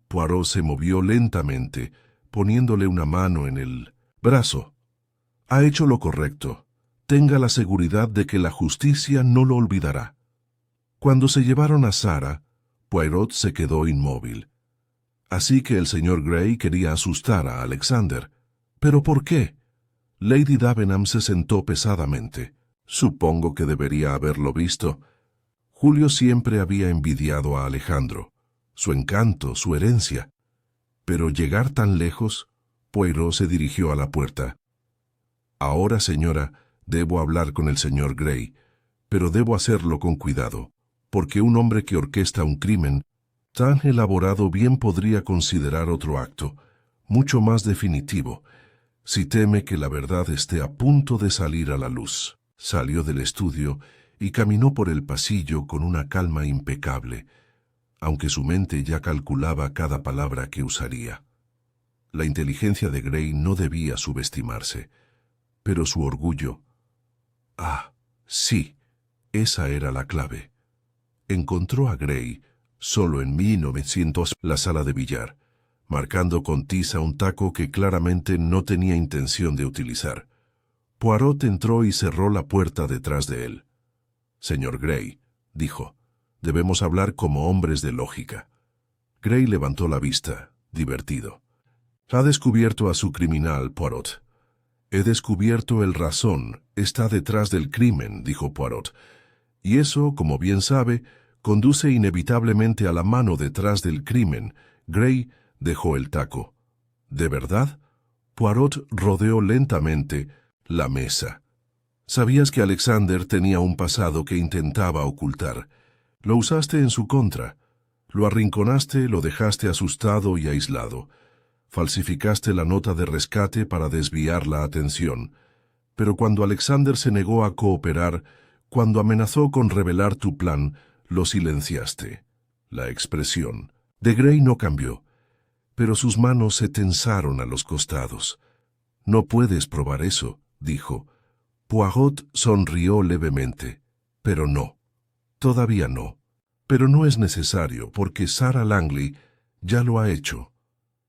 Poirot se movió lentamente, poniéndole una mano en el brazo. «Ha hecho lo correcto. Tenga la seguridad de que la justicia no lo olvidará». Cuando se llevaron a Sarah, Poirot se quedó inmóvil. Así que el señor Gray quería asustar a Alexander. ¿Pero por qué? Lady Davenham se sentó pesadamente. Supongo que debería haberlo visto. Julio siempre había envidiado a Alejandro, su encanto, su herencia. Pero llegar tan lejos, Poirot se dirigió a la puerta. «Ahora, señora, debo hablar con el señor Gray, pero debo hacerlo con cuidado, porque un hombre que orquesta un crimen tan elaborado bien podría considerar otro acto, mucho más definitivo, si teme que la verdad esté a punto de salir a la luz». Salió del estudio y caminó por el pasillo con una calma impecable, aunque su mente ya calculaba cada palabra que usaría. La inteligencia de Gray no debía subestimarse, pero su orgullo... Ah, sí, esa era la clave. Encontró a Gray, solo en 1900, la sala de billar, marcando con tiza un taco que claramente no tenía intención de utilizar. Poirot entró y cerró la puerta detrás de él. «Señor Gray», dijo, «debemos hablar como hombres de lógica». Gray levantó la vista, divertido. «Ha descubierto a su criminal, Poirot». «He descubierto el razón, está detrás del crimen», dijo Poirot. «Y eso, como bien sabe, conduce inevitablemente a la mano detrás del crimen». Gray dejó el taco. «¿De verdad?» Poirot rodeó lentamente la mesa. «Sabías que Alexander tenía un pasado que intentaba ocultar. Lo usaste en su contra. Lo arrinconaste, lo dejaste asustado y aislado. Falsificaste la nota de rescate para desviar la atención. Pero cuando Alexander se negó a cooperar, cuando amenazó con revelar tu plan, lo silenciaste». La expresión de Gray no cambió, pero sus manos se tensaron a los costados. «No puedes probar eso», dijo. Poirot sonrió levemente. «Pero no. Todavía no. Pero no es necesario, porque Sarah Langley ya lo ha hecho.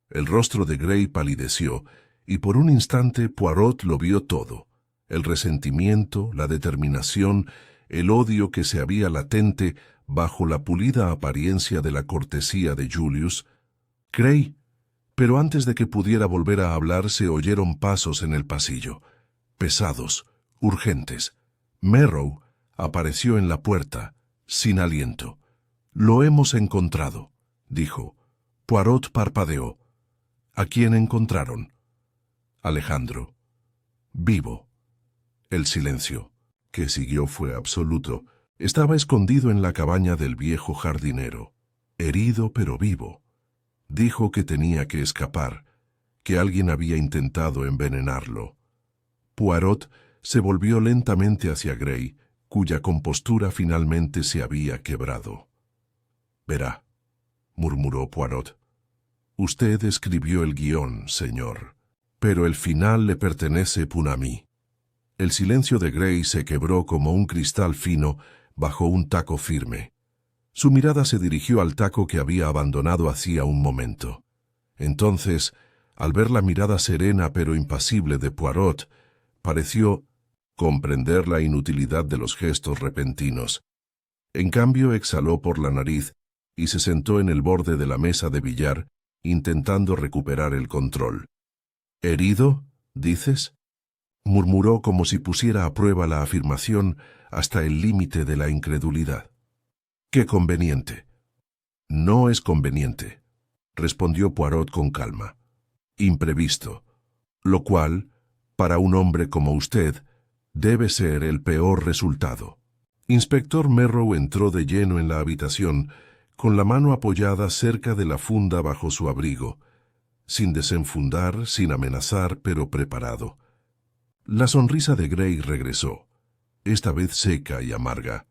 El rostro de Gray palideció, y por un instante Poirot lo vio todo. El resentimiento, la determinación, el odio que se había latente bajo la pulida apariencia de la cortesía de Julius. Gray. Pero antes de que pudiera volver a hablar se oyeron pasos en el pasillo, pesados, urgentes. Merrow apareció en la puerta, sin aliento. «Lo hemos encontrado», dijo. Poirot parpadeó. «¿A quién encontraron?» «Alejandro. Vivo». El silencio, que siguió, fue absoluto. Estaba escondido en la cabaña del viejo jardinero, herido pero vivo. Dijo que tenía que escapar, que alguien había intentado envenenarlo. Poirot se volvió lentamente hacia Gray, cuya compostura finalmente se había quebrado. «Verá», murmuró Poirot. «Usted escribió el guión, señor, pero el final le pertenece a mí». El silencio de Gray se quebró como un cristal fino bajo un taco firme. Su mirada se dirigió al taco que había abandonado hacía un momento. Entonces, al ver la mirada serena pero impasible de Poirot, pareció comprender la inutilidad de los gestos repentinos. En cambio, exhaló por la nariz y se sentó en el borde de la mesa de billar, intentando recuperar el control. «¿Herido, dices?», murmuró como si pusiera a prueba la afirmación hasta el límite de la incredulidad. «¡Qué conveniente!». «No es conveniente», respondió Poirot con calma. «Imprevisto, lo cual, para un hombre como usted, debe ser el peor resultado». Inspector Merrow entró de lleno en la habitación, con la mano apoyada cerca de la funda bajo su abrigo, sin desenfundar, sin amenazar, pero preparado. La sonrisa de Gray regresó, esta vez seca y amarga.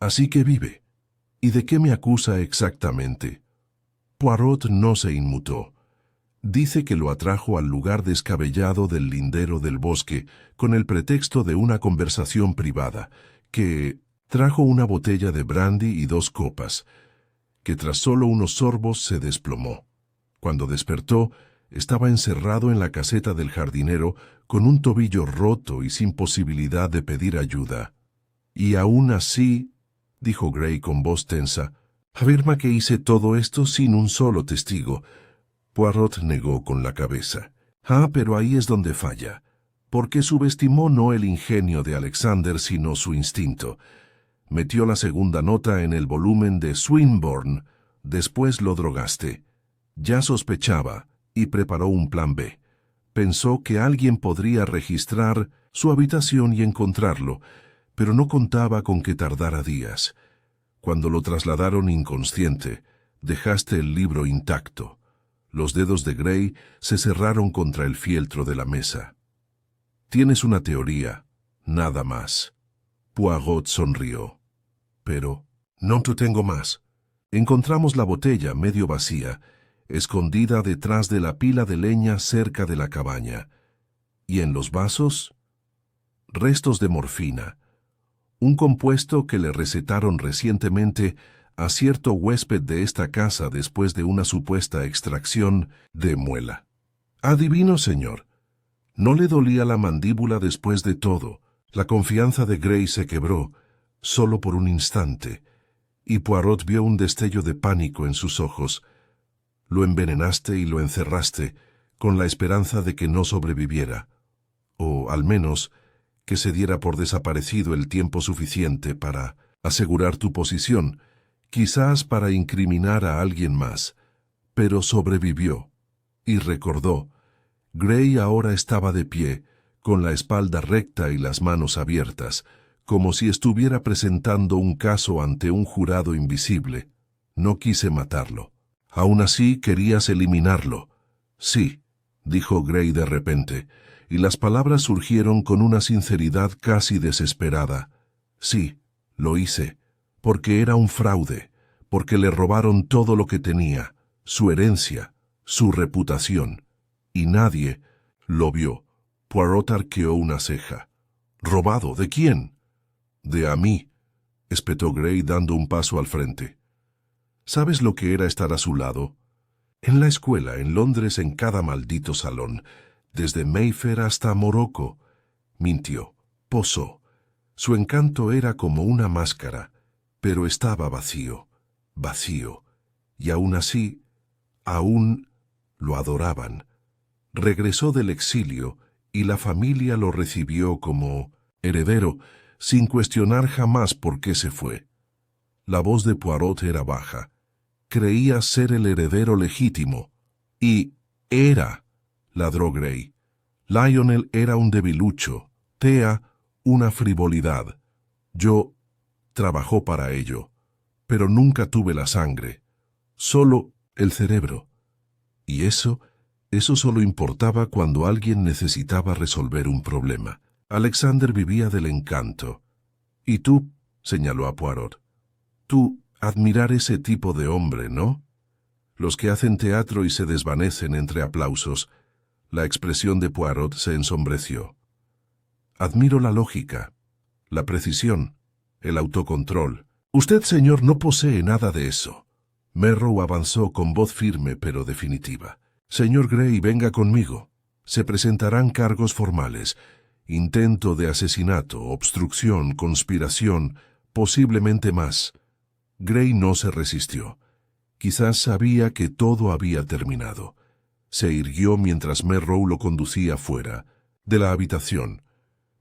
«Así que vive. ¿Y de qué me acusa exactamente?» Poirot no se inmutó. «Dice que lo atrajo al lugar descabellado del lindero del bosque con el pretexto de una conversación privada, que trajo una botella de brandy y 2 copas, que tras solo unos sorbos se desplomó. Cuando despertó, estaba encerrado en la caseta del jardinero con un tobillo roto y sin posibilidad de pedir ayuda. Y aún así», dijo Gray con voz tensa, «afirma que hice todo esto sin un solo testigo». Poirot negó con la cabeza. Pero ahí es donde falla, porque subestimó no el ingenio de Alexander sino su instinto. Metió la segunda nota en el volumen de Swinburne, después lo drogaste. Ya sospechaba y preparó un plan B. Pensó que alguien podría registrar su habitación y encontrarlo, pero no contaba con que tardara días. Cuando lo trasladaron inconsciente, dejaste el libro intacto. Los dedos de Gray se cerraron contra el fieltro de la mesa. «Tienes una teoría, nada más». Poirot sonrió. «Pero no te tengo más». Encontramos la botella medio vacía, escondida detrás de la pila de leña cerca de la cabaña. ¿Y en los vasos? Restos de morfina, un compuesto que le recetaron recientemente a cierto huésped de esta casa después de una supuesta extracción de muela. Adivino, señor. No le dolía la mandíbula después de todo. La confianza de Gray se quebró, solo por un instante, y Poirot vio un destello de pánico en sus ojos. Lo envenenaste y lo encerraste, con la esperanza de que no sobreviviera, o al menos que se diera por desaparecido el tiempo suficiente para asegurar tu posición, quizás para incriminar a alguien más, pero sobrevivió, y recordó. Gray ahora estaba de pie, con la espalda recta y las manos abiertas, como si estuviera presentando un caso ante un jurado invisible. No quise matarlo. Aún así querías eliminarlo. Sí, dijo Gray de repente, y las palabras surgieron con una sinceridad casi desesperada. Sí, lo hice, porque era un fraude, porque le robaron todo lo que tenía, su herencia, su reputación, y nadie lo vio. Poirot arqueó una ceja. ¿Robado? ¿De quién? De a mí. espetó Gray dando un paso al frente. ¿Sabes lo que era estar a su lado? En la escuela, en Londres, en cada maldito salón, desde Mayfair hasta Morocco. Mintió, posó. Su encanto era como una máscara, pero estaba vacío, vacío. Y aún así, aún lo adoraban. Regresó del exilio y la familia lo recibió como heredero, sin cuestionar jamás por qué se fue. La voz de Poirot era baja. Creía ser el heredero legítimo. Y era, ladró Gray. Lionel era un debilucho, Thea una frivolidad. Yo trabajó para ello, pero nunca tuve la sangre, solo el cerebro. Y eso solo importaba cuando alguien necesitaba resolver un problema. Alexander vivía del encanto. Y tú, señaló a Poirot, tú admirar ese tipo de hombre, ¿no? Los que hacen teatro y se desvanecen entre aplausos. La expresión de Poirot se ensombreció. Admiro la lógica, la precisión, el autocontrol. Usted, señor, no posee nada de eso. Merrow avanzó con voz firme pero definitiva. Señor Gray, venga conmigo. Se presentarán cargos formales. Intento de asesinato, obstrucción, conspiración, posiblemente más. Gray no se resistió. Quizás sabía que todo había terminado. Se irguió mientras Merrow lo conducía fuera, de la habitación.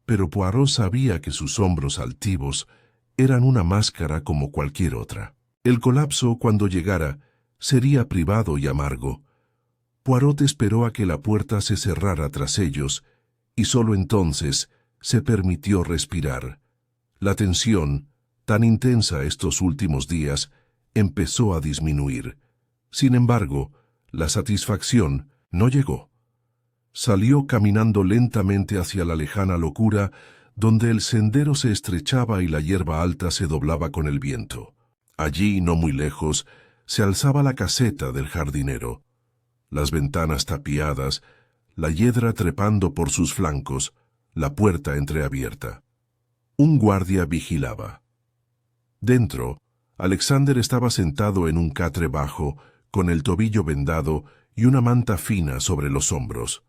Pero Poirot sabía que sus hombros altivos eran una máscara como cualquier otra. El colapso, cuando llegara, sería privado y amargo. Poirot esperó a que la puerta se cerrara tras ellos, y sólo entonces se permitió respirar. La tensión, tan intensa estos últimos días, empezó a disminuir. Sin embargo, la satisfacción no llegó. Salió caminando lentamente hacia la lejana locura, donde el sendero se estrechaba y la hierba alta se doblaba con el viento. Allí, no muy lejos, se alzaba la caseta del jardinero. Las ventanas tapiadas, la hiedra trepando por sus flancos, la puerta entreabierta. Un guardia vigilaba. Dentro, Alexander estaba sentado en un catre bajo, con el tobillo vendado y una manta fina sobre los hombros.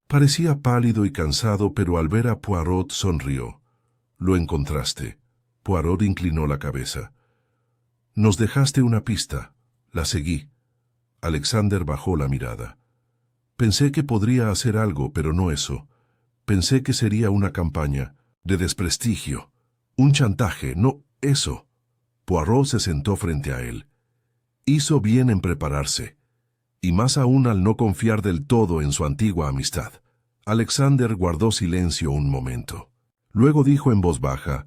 Parecía pálido y cansado, pero al ver a Poirot sonrió. «Lo encontraste». Poirot inclinó la cabeza. «Nos dejaste una pista. La seguí». Alexander bajó la mirada. «Pensé que podría hacer algo, pero no eso. Pensé que sería una campaña de desprestigio, un chantaje, no eso». Poirot se sentó frente a él. Hizo bien en prepararse, y más aún al no confiar del todo en su antigua amistad. Alexander guardó silencio un momento. Luego dijo en voz baja,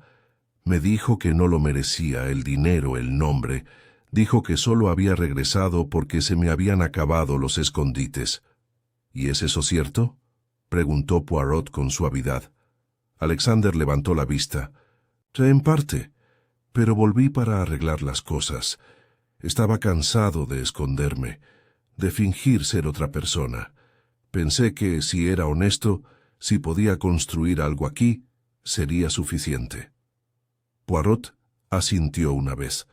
«Me dijo que no lo merecía, el dinero, el nombre. Dijo que solo había regresado porque se me habían acabado los escondites». «¿Y es eso cierto?», preguntó Poirot con suavidad. Alexander levantó la vista. «En parte, pero volví para arreglar las cosas. Estaba cansado de esconderme, de fingir ser otra persona. Pensé que, si era honesto, si podía construir algo aquí, sería suficiente». Poirot asintió una vez.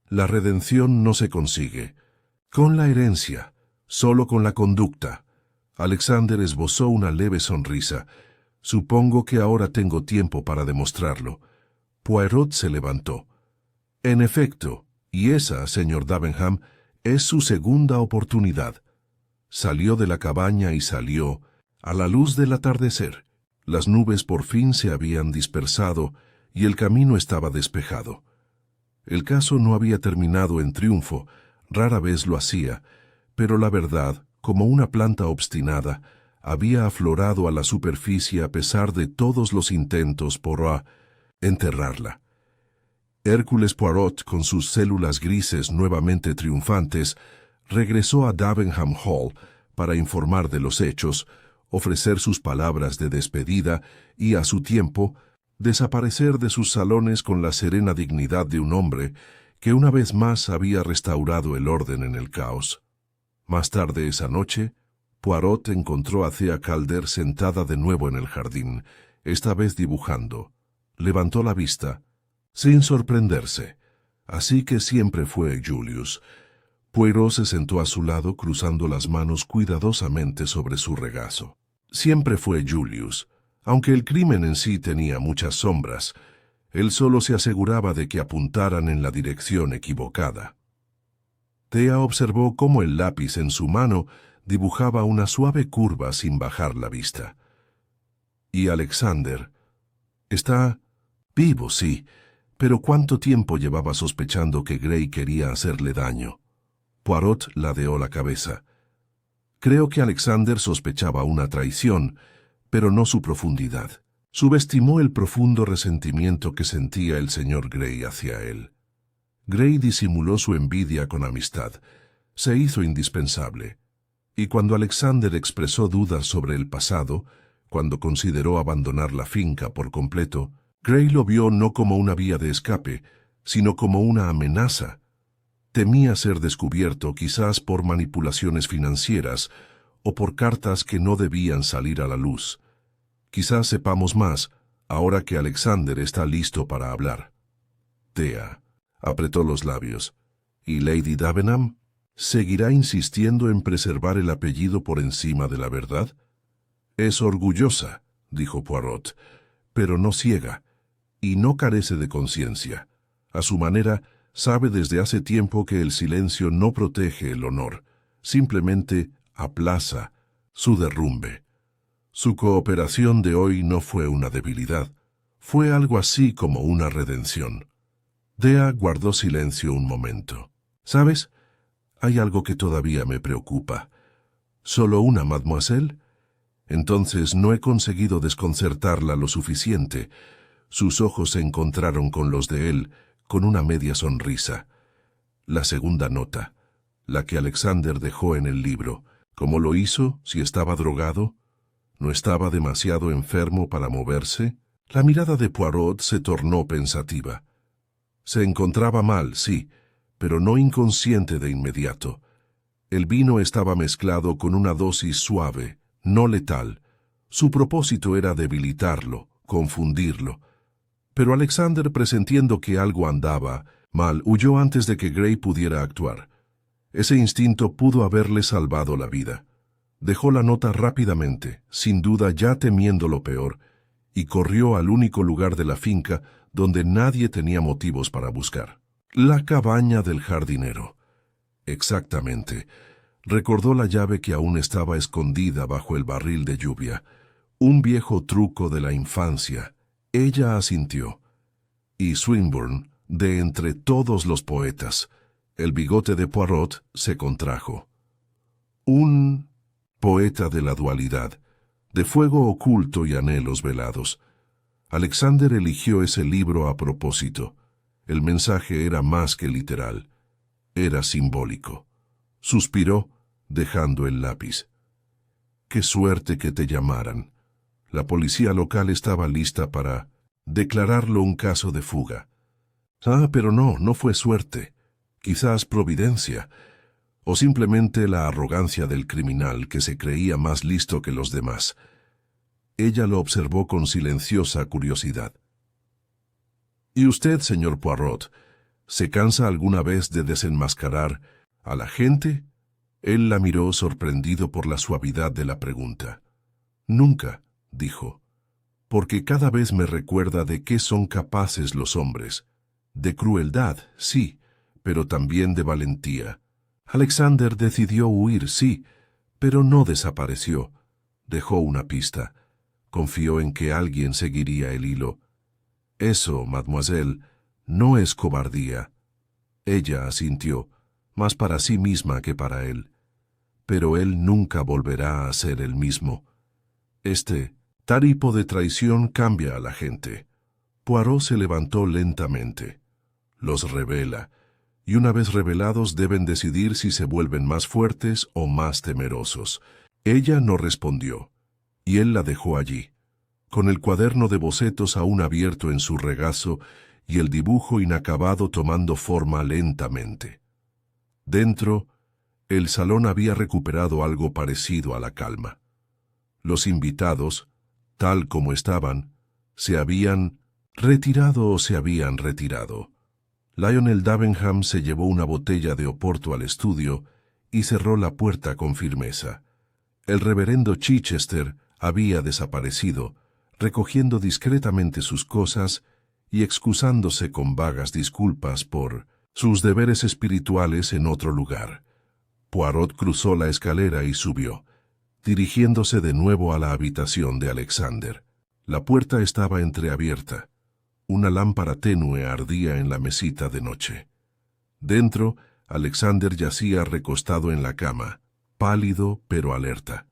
«La redención no se consigue con la herencia, solo con la conducta». Alexander esbozó una leve sonrisa. «Supongo que ahora tengo tiempo para demostrarlo». Poirot se levantó. «En efecto, y esa, señor Davenham, es su segunda oportunidad». Salió de la cabaña y salió a la luz del atardecer. Las nubes por fin se habían dispersado y el camino estaba despejado. El caso no había terminado en triunfo, rara vez lo hacía, pero la verdad, como una planta obstinada, había aflorado a la superficie a pesar de todos los intentos por enterrarla. Hércules Poirot, con sus células grises nuevamente triunfantes, regresó a Davenham Hall para informar de los hechos, ofrecer sus palabras de despedida y, a su tiempo, desaparecer de sus salones con la serena dignidad de un hombre que una vez más había restaurado el orden en el caos. Más tarde esa noche, Poirot encontró a Thea Calder sentada de nuevo en el jardín, esta vez dibujando. Levantó la vista. sin sorprenderse. Así que siempre fue Julius. Poirot se sentó a su lado cruzando las manos cuidadosamente sobre su regazo. Siempre fue Julius. Aunque el crimen en sí tenía muchas sombras, él solo se aseguraba de que apuntaran en la dirección equivocada. Thea observó cómo el lápiz en su mano dibujaba una suave curva sin bajar la vista. Y Alexander está vivo, sí, pero ¿cuánto tiempo llevaba sospechando que Gray quería hacerle daño? Poirot ladeó la cabeza. Creo que Alexander sospechaba una traición, pero no su profundidad. Subestimó el profundo resentimiento que sentía el señor Gray hacia él. Gray disimuló su envidia con amistad. Se hizo indispensable. Y cuando Alexander expresó dudas sobre el pasado, cuando consideró abandonar la finca por completo, Gray lo vio no como una vía de escape, sino como una amenaza. Temía ser descubierto quizás por manipulaciones financieras o por cartas que no debían salir a la luz. Quizás sepamos más ahora que Alexander está listo para hablar. Thea apretó los labios. ¿Y Lady Davenham? ¿Seguirá insistiendo en preservar el apellido por encima de la verdad? Es orgullosa, dijo Poirot, pero no ciega, y no carece de conciencia. A su manera, sabe desde hace tiempo que el silencio no protege el honor, simplemente aplaza su derrumbe. Su cooperación de hoy no fue una debilidad, fue algo así como una redención. Thea guardó silencio un momento. ¿Sabes? Hay algo que todavía me preocupa. ¿Solo una, mademoiselle? Entonces no he conseguido desconcertarla lo suficiente. Sus ojos se encontraron con los de él, con una media sonrisa. La segunda nota, la que Alexander dejó en el libro. ¿Cómo lo hizo? ¿Si estaba drogado? ¿No estaba demasiado enfermo para moverse? La mirada de Poirot se tornó pensativa. Se encontraba mal, sí, pero no inconsciente de inmediato. El vino estaba mezclado con una dosis suave, no letal. Su propósito era debilitarlo, confundirlo. Pero Alexander, presentiendo que algo andaba mal, huyó antes de que Gray pudiera actuar. Ese instinto pudo haberle salvado la vida. Dejó la nota rápidamente, sin duda ya temiendo lo peor, y corrió al único lugar de la finca donde nadie tenía motivos para buscar. La cabaña del jardinero. Exactamente. Recordó la llave que aún estaba escondida bajo el barril de lluvia. Un viejo truco de la infancia. Ella asintió. Y Swinburne, de entre todos los poetas, el bigote de Poirot se contrajo. Un poeta de la dualidad, de fuego oculto y anhelos velados. Alexander eligió ese libro a propósito. El mensaje era más que literal. Era simbólico. Suspiró, dejando el lápiz. Qué suerte que te llamaran. La policía local estaba lista para declararlo un caso de fuga. Pero no fue suerte. Quizás providencia. O simplemente la arrogancia del criminal que se creía más listo que los demás. Ella lo observó con silenciosa curiosidad. ¿Y usted, señor Poirot, se cansa alguna vez de desenmascarar a la gente? Él la miró sorprendido por la suavidad de la pregunta. Nunca, dijo, porque cada vez me recuerda de qué son capaces los hombres. De crueldad, sí, pero también de valentía. Alexander decidió huir, sí, pero no desapareció. Dejó una pista. Confió en que alguien seguiría el hilo. Eso, mademoiselle, no es cobardía. Ella asintió, más para sí misma que para él. Pero él nunca volverá a ser el mismo. Este tipo de traición cambia a la gente. Poirot se levantó lentamente. Los revela, y una vez revelados deben decidir si se vuelven más fuertes o más temerosos. Ella no respondió, y él la dejó allí, con el cuaderno de bocetos aún abierto en su regazo y el dibujo inacabado tomando forma lentamente. Dentro, el salón había recuperado algo parecido a la calma. Los invitados, tal como estaban, se habían ¿Retirado o se habían retirado? Lionel Davenham se llevó una botella de Oporto al estudio y cerró la puerta con firmeza. El reverendo Chichester había desaparecido, recogiendo discretamente sus cosas y excusándose con vagas disculpas por sus deberes espirituales en otro lugar. Poirot cruzó la escalera y subió, dirigiéndose de nuevo a la habitación de Alexander. La puerta estaba entreabierta. Una lámpara tenue ardía en la mesita de noche. Dentro, Alexander yacía recostado en la cama, pálido pero alerta.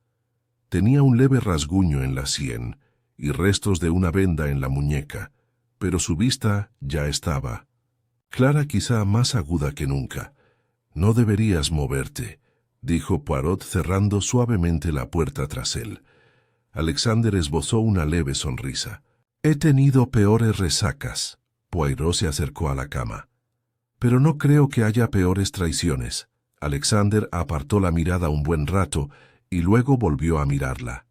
Tenía un leve rasguño en la sien y restos de una venda en la muñeca, pero su vista ya estaba clara, quizá más aguda que nunca. «No deberías moverte», dijo Poirot cerrando suavemente la puerta tras él. Alexander esbozó una leve sonrisa. «He tenido peores resacas». Poirot se acercó a la cama. «Pero no creo que haya peores traiciones». Alexander apartó la mirada un buen rato y luego volvió a mirarla.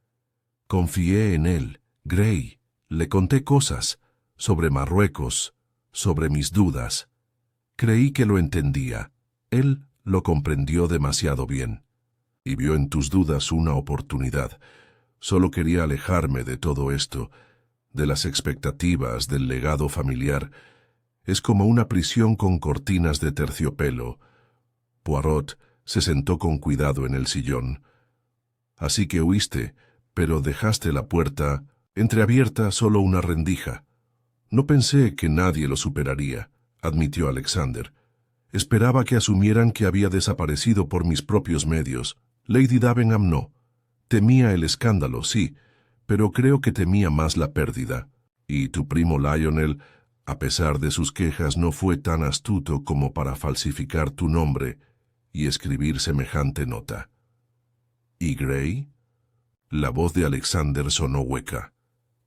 «Confié en él, Gray. Le conté cosas sobre Marruecos, sobre mis dudas. Creí que lo entendía. Él lo comprendió demasiado bien. Y vio en tus dudas una oportunidad. Solo quería alejarme de todo esto, de las expectativas, del legado familiar. Es como una prisión con cortinas de terciopelo». Poirot se sentó con cuidado en el sillón. «Así que huiste, pero dejaste la puerta entreabierta, solo una rendija». «No pensé que nadie lo superaría», admitió Alexander. «Esperaba que asumieran que había desaparecido por mis propios medios. Lady Davenham no. Temía el escándalo, sí, pero creo que temía más la pérdida. Y tu primo Lionel, a pesar de sus quejas, no fue tan astuto como para falsificar tu nombre y escribir semejante nota». «¿Y Gray?» La voz de Alexander sonó hueca.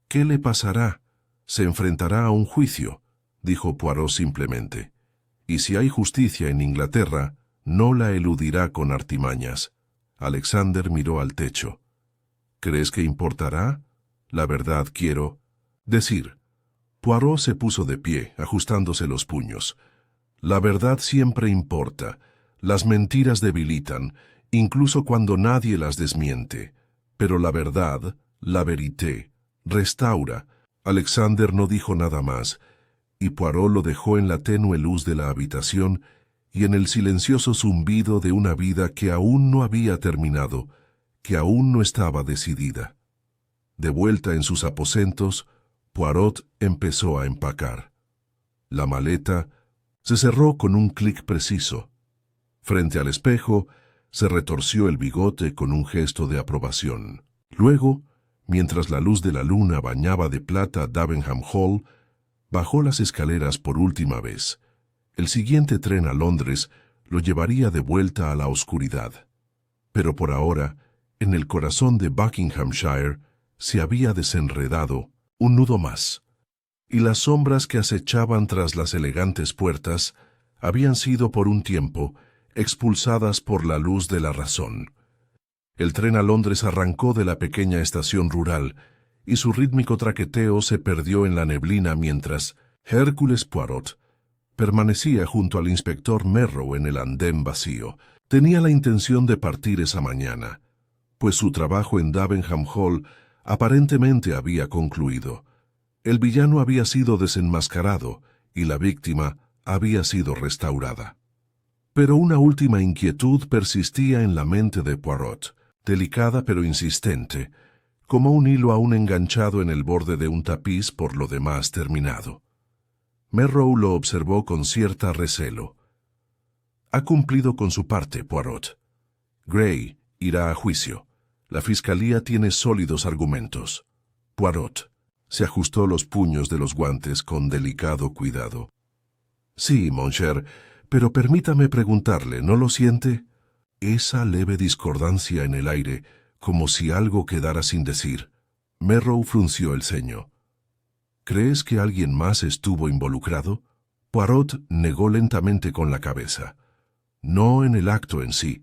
«¿Qué le pasará? Se enfrentará a un juicio», dijo Poirot simplemente. «Y si hay justicia en Inglaterra, no la eludirá con artimañas». Alexander miró al techo. «¿Crees que importará? La verdad quiero decir». Poirot se puso de pie, ajustándose los puños. «La verdad siempre importa. Las mentiras debilitan, incluso cuando nadie las desmiente. Pero la verdad, la vérité, restaura». Alexander no dijo nada más, y Poirot lo dejó en la tenue luz de la habitación y en el silencioso zumbido de una vida que aún no había terminado, que aún no estaba decidida. De vuelta en sus aposentos, Poirot empezó a empacar. La maleta se cerró con un clic preciso. Frente al espejo, se retorció el bigote con un gesto de aprobación. Luego, mientras la luz de la luna bañaba de plata Davenham Hall, bajó las escaleras por última vez. El siguiente tren a Londres lo llevaría de vuelta a la oscuridad. Pero por ahora, en el corazón de Buckinghamshire, se había desenredado un nudo más, y las sombras que acechaban tras las elegantes puertas habían sido por un tiempo expulsadas por la luz de la razón. El tren a Londres arrancó de la pequeña estación rural, y su rítmico traqueteo se perdió en la neblina mientras Hércules Poirot permanecía junto al inspector Merrow en el andén vacío. Tenía la intención de partir esa mañana, pues su trabajo en Davenham Hall aparentemente había concluido. El villano había sido desenmascarado y la víctima había sido restaurada. Pero una última inquietud persistía en la mente de Poirot, delicada pero insistente, como un hilo aún enganchado en el borde de un tapiz por lo demás terminado. Merrow lo observó con cierta recelo. «Ha cumplido con su parte, Poirot. Gray irá a juicio. La fiscalía tiene sólidos argumentos». Poirot se ajustó los puños de los guantes con delicado cuidado. «Sí, mon cher, pero permítame preguntarle, ¿no lo siente?» Esa leve discordancia en el aire, como si algo quedara sin decir. Merrow frunció el ceño. «¿Crees que alguien más estuvo involucrado?» Poirot negó lentamente con la cabeza. «No en el acto en sí,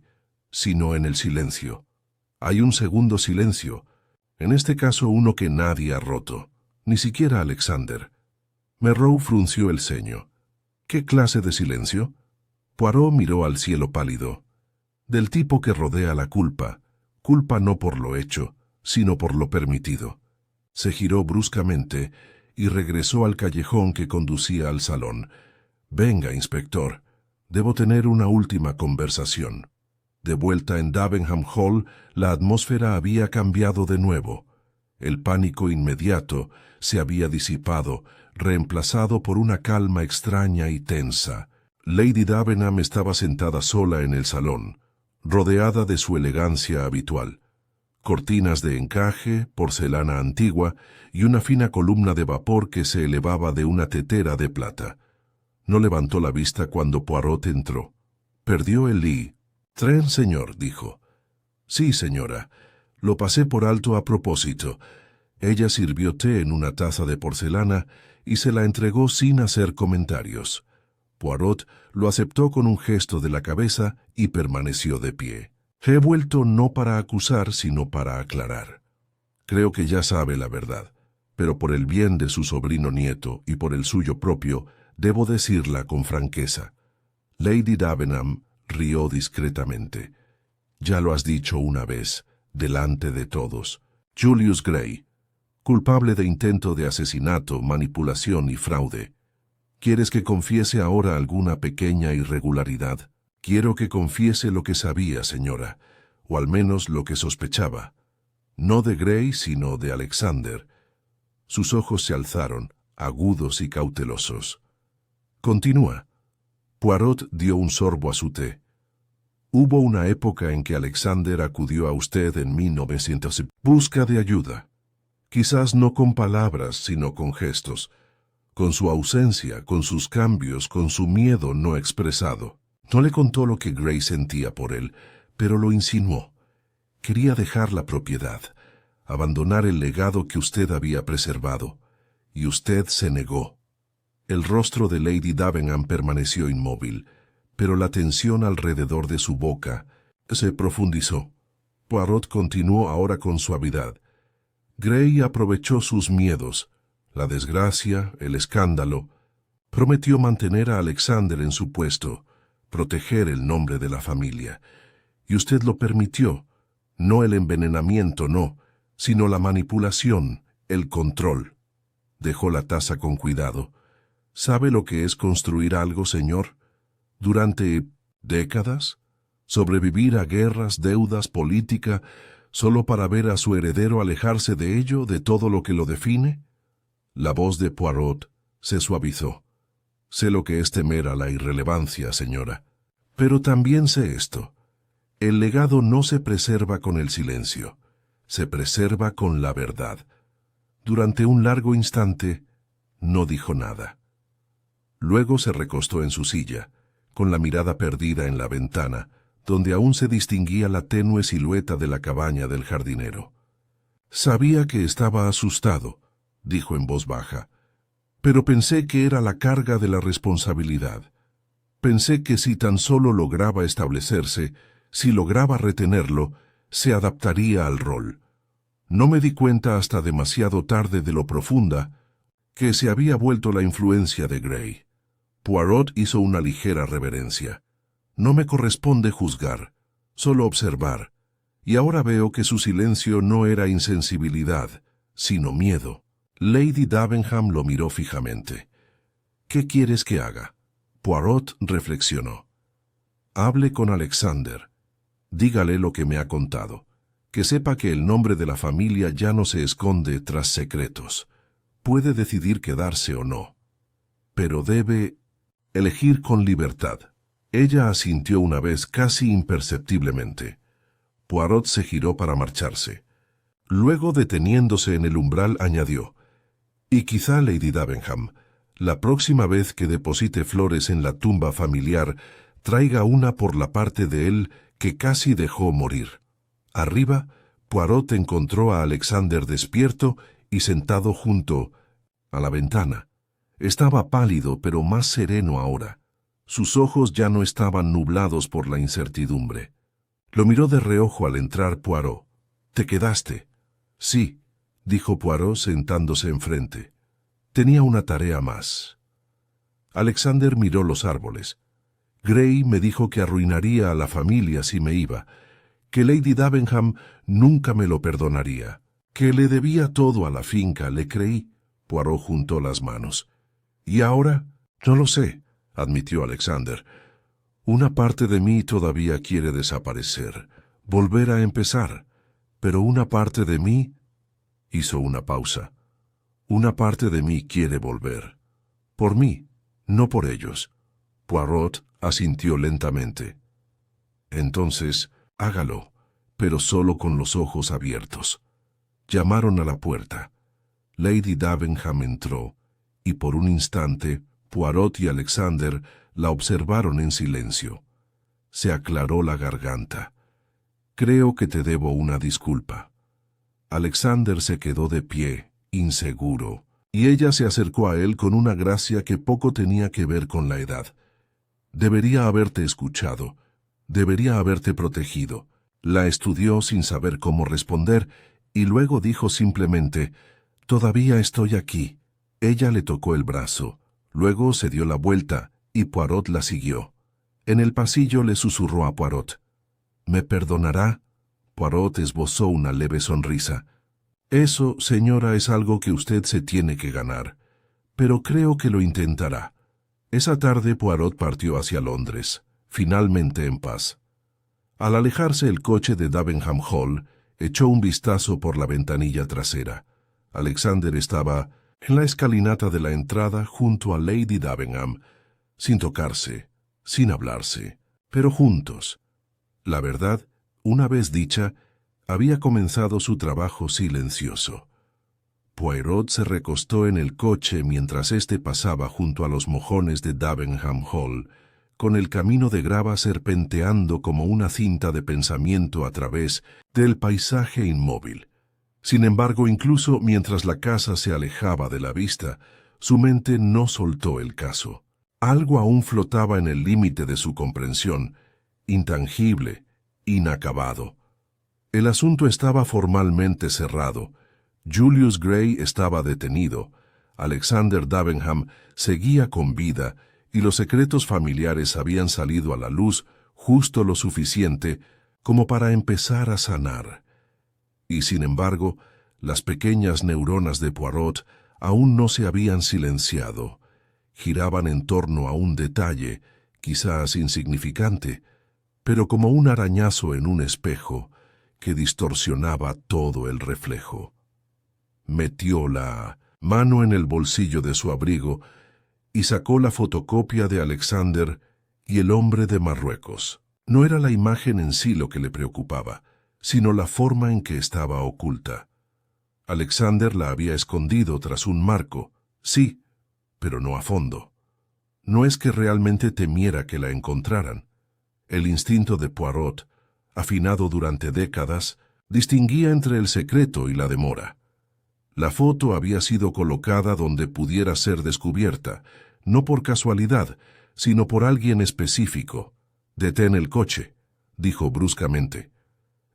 sino en el silencio. Hay un segundo silencio, en este caso uno que nadie ha roto, ni siquiera Alexander. Merrow frunció el ceño. ¿Qué clase de silencio? Poirot miró al cielo pálido. Del tipo que rodea la culpa. Culpa no por lo hecho, sino por lo permitido. Se giró bruscamente y regresó al callejón que conducía al salón. Venga, inspector. Debo tener una última conversación. De vuelta en Davenham Hall, la atmósfera había cambiado de nuevo. El pánico inmediato se había disipado, reemplazado por una calma extraña y tensa. Lady Davenham estaba sentada sola en el salón, rodeada de su elegancia habitual. Cortinas de encaje, porcelana antigua y una fina columna de vapor que se elevaba de una tetera de plata. No levantó la vista cuando Poirot entró. Perdió el lis. «Tren, señor», dijo. «Sí, señora. Lo pasé por alto a propósito». Ella sirvió té en una taza de porcelana y se la entregó sin hacer comentarios. Poirot lo aceptó con un gesto de la cabeza y permaneció de pie. «He vuelto no para acusar, sino para aclarar. Creo que ya sabe la verdad, pero por el bien de su sobrino nieto y por el suyo propio, debo decirla con franqueza». Lady Davenham rió discretamente. «Ya lo has dicho una vez, delante de todos. Julius Gray, culpable de intento de asesinato, manipulación y fraude. ¿Quieres que confiese ahora alguna pequeña irregularidad?» «Quiero que confiese lo que sabía, señora, o al menos lo que sospechaba. No de Gray, sino de Alexander». Sus ojos se alzaron, agudos y cautelosos. «Continúa». Poirot dio un sorbo a su té. «Hubo una época en que Alexander acudió a usted en 1900 busca de ayuda. Quizás no con palabras, sino con gestos, con su ausencia, con sus cambios, con su miedo no expresado. No le contó lo que Gray sentía por él, pero lo insinuó. Quería dejar la propiedad, abandonar el legado que usted había preservado, y usted se negó». El rostro de Lady Davenham permaneció inmóvil, pero la tensión alrededor de su boca se profundizó. Poirot continuó ahora con suavidad. «Gray aprovechó sus miedos, la desgracia, el escándalo. Prometió mantener a Alexander en su puesto, proteger el nombre de la familia. Y usted lo permitió. No el envenenamiento, no, sino la manipulación, el control». Dejó la taza con cuidado. «¿Sabe lo que es construir algo, señor? Durante décadas, sobrevivir a guerras, deudas, política, solo para ver a su heredero alejarse de ello, de todo lo que lo define». La voz de Poirot se suavizó. «Sé lo que es temer a la irrelevancia, señora. Pero también sé esto. El legado no se preserva con el silencio, se preserva con la verdad». Durante un largo instante, no dijo nada. Luego se recostó en su silla, con la mirada perdida en la ventana, donde aún se distinguía la tenue silueta de la cabaña del jardinero. «Sabía que estaba asustado», dijo en voz baja, «pero pensé que era la carga de la responsabilidad. Pensé que si tan solo lograba establecerse, si lograba retenerlo, se adaptaría al rol. No me di cuenta hasta demasiado tarde de lo profunda que se había vuelto la influencia de Gray». Poirot hizo una ligera reverencia. «No me corresponde juzgar, solo observar, y ahora veo que su silencio no era insensibilidad, sino miedo». Lady Davenham lo miró fijamente. «¿Qué quieres que haga?». Poirot reflexionó. «Hable con Alexander. Dígale lo que me ha contado. Que sepa que el nombre de la familia ya no se esconde tras secretos. Puede decidir quedarse o no. Pero debe elegir con libertad». Ella asintió una vez casi imperceptiblemente. Poirot se giró para marcharse. Luego, deteniéndose en el umbral, añadió: «Y quizá, Lady Davenham, la próxima vez que deposite flores en la tumba familiar, traiga una por la parte de él que casi dejó morir». Arriba, Poirot encontró a Alexander despierto y sentado junto a la ventana. Estaba pálido, pero más sereno ahora. Sus ojos ya no estaban nublados por la incertidumbre. Lo miró de reojo al entrar Poirot. «¿Te quedaste?» «Sí», dijo Poirot sentándose enfrente. Tenía una tarea más. Alexander miró los árboles. Gray me dijo que arruinaría a la familia si me iba, que Lady Davenham nunca me lo perdonaría, que le debía todo a la finca, le creí. Poirot juntó las manos. ¿Y ahora? No lo sé, admitió Alexander. Una parte de mí todavía quiere desaparecer, volver a empezar, pero una parte de mí... Hizo una pausa. Una parte de mí quiere volver. Por mí, no por ellos. Poirot asintió lentamente. Entonces, hágalo, pero solo con los ojos abiertos. Llamaron a la puerta. Lady Davenham entró, y por un instante, Poirot y Alexander la observaron en silencio. Se aclaró la garganta. Creo que te debo una disculpa. Alexander se quedó de pie, inseguro, y ella se acercó a él con una gracia que poco tenía que ver con la edad. Debería haberte escuchado, debería haberte protegido. La estudió sin saber cómo responder, y luego dijo simplemente, «Todavía estoy aquí». Ella le tocó el brazo, luego se dio la vuelta, y Poirot la siguió. En el pasillo le susurró a Poirot, «¿Me perdonará?» Poirot esbozó una leve sonrisa. «Eso, señora, es algo que usted se tiene que ganar, pero creo que lo intentará». Esa tarde Poirot partió hacia Londres, finalmente en paz. Al alejarse el coche de Davenham Hall, echó un vistazo por la ventanilla trasera. Alexander estaba en la escalinata de la entrada junto a Lady Davenham, sin tocarse, sin hablarse, pero juntos. La verdad, una vez dicha, había comenzado su trabajo silencioso. Poirot se recostó en el coche mientras éste pasaba junto a los mojones de Davenham Hall, con el camino de grava serpenteando como una cinta de pensamiento a través del paisaje inmóvil. Sin embargo, incluso mientras la casa se alejaba de la vista, su mente no soltó el caso. Algo aún flotaba en el límite de su comprensión, intangible, inacabado. El asunto estaba formalmente cerrado. Julius Gray estaba detenido, Alexander Davenham seguía con vida y los secretos familiares habían salido a la luz justo lo suficiente como para empezar a sanar. Y sin embargo, las pequeñas neuronas de Poirot aún no se habían silenciado. Giraban en torno a un detalle, quizás insignificante, pero como un arañazo en un espejo que distorsionaba todo el reflejo. Metió la mano en el bolsillo de su abrigo y sacó la fotocopia de Alexander y el hombre de Marruecos. No era la imagen en sí lo que le preocupaba, sino la forma en que estaba oculta. Alexander la había escondido tras un marco, sí, pero no a fondo. No es que realmente temiera que la encontraran. El instinto de Poirot, afinado durante décadas, distinguía entre el secreto y la demora. La foto había sido colocada donde pudiera ser descubierta, no por casualidad, sino por alguien específico. «Detén el coche», dijo bruscamente.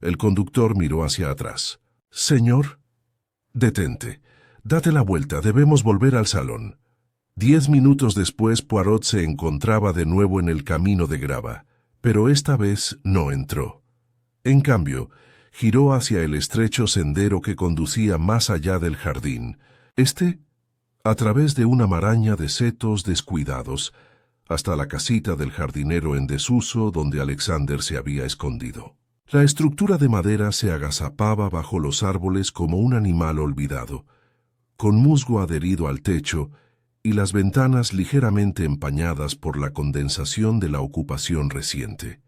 El conductor miró hacia atrás. «Señor». «Detente. Date la vuelta, debemos volver al salón». 10 minutos después Poirot se encontraba de nuevo en el camino de grava, pero esta vez no entró. En cambio, giró hacia el estrecho sendero que conducía más allá del jardín. A través de una maraña de setos descuidados, hasta la casita del jardinero en desuso donde Alexander se había escondido. La estructura de madera se agazapaba bajo los árboles como un animal olvidado, con musgo adherido al techo y las ventanas ligeramente empañadas por la condensación de la ocupación reciente.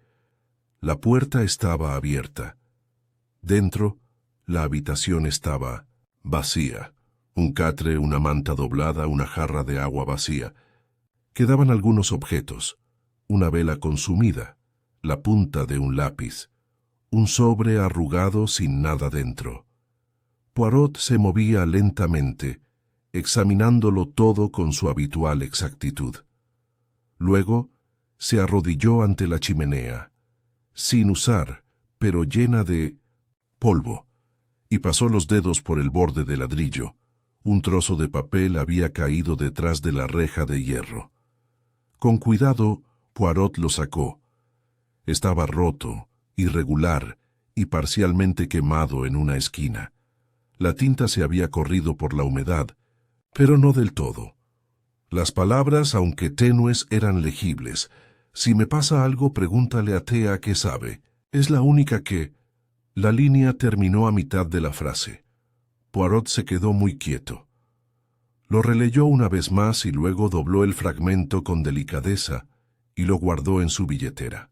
La puerta estaba abierta. Dentro, la habitación estaba vacía. Un catre, una manta doblada, una jarra de agua vacía. Quedaban algunos objetos. Una vela consumida, la punta de un lápiz, un sobre arrugado sin nada dentro. Poirot se movía lentamente, examinándolo todo con su habitual exactitud. Luego, se arrodilló ante la chimenea, sin usar, pero llena de polvo, y pasó los dedos por el borde del ladrillo. Un trozo de papel había caído detrás de la reja de hierro. Con cuidado, Poirot lo sacó. Estaba roto, irregular y parcialmente quemado en una esquina. La tinta se había corrido por la humedad, pero no del todo. Las palabras, aunque tenues, eran legibles. Si me pasa algo, pregúntale a Thea qué sabe. Es la única que... La línea terminó a mitad de la frase. Poirot se quedó muy quieto. Lo releyó una vez más y luego dobló el fragmento con delicadeza y lo guardó en su billetera.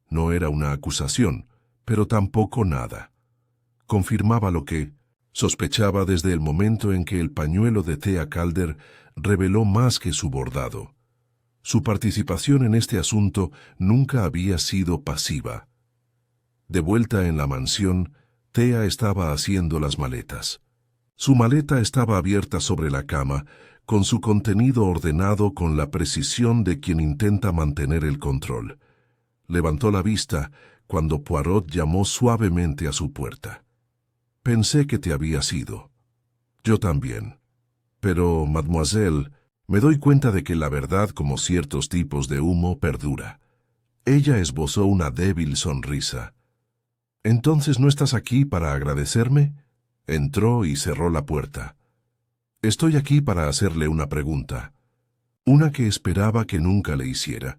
No era una acusación, pero tampoco nada. Confirmaba lo que sospechaba desde el momento en que el pañuelo de Thea Calder reveló más que su bordado. Su participación en este asunto nunca había sido pasiva. De vuelta en la mansión, Thea estaba haciendo las maletas. Su maleta estaba abierta sobre la cama, con su contenido ordenado con la precisión de quien intenta mantener el control. Levantó la vista cuando Poirot llamó suavemente a su puerta. «Pensé que te habías ido». «Yo también. Pero, mademoiselle, me doy cuenta de que la verdad, como ciertos tipos de humo, perdura». Ella esbozó una débil sonrisa. «¿Entonces no estás aquí para agradecerme?» Entró y cerró la puerta. «Estoy aquí para hacerle una pregunta. Una que esperaba que nunca le hiciera.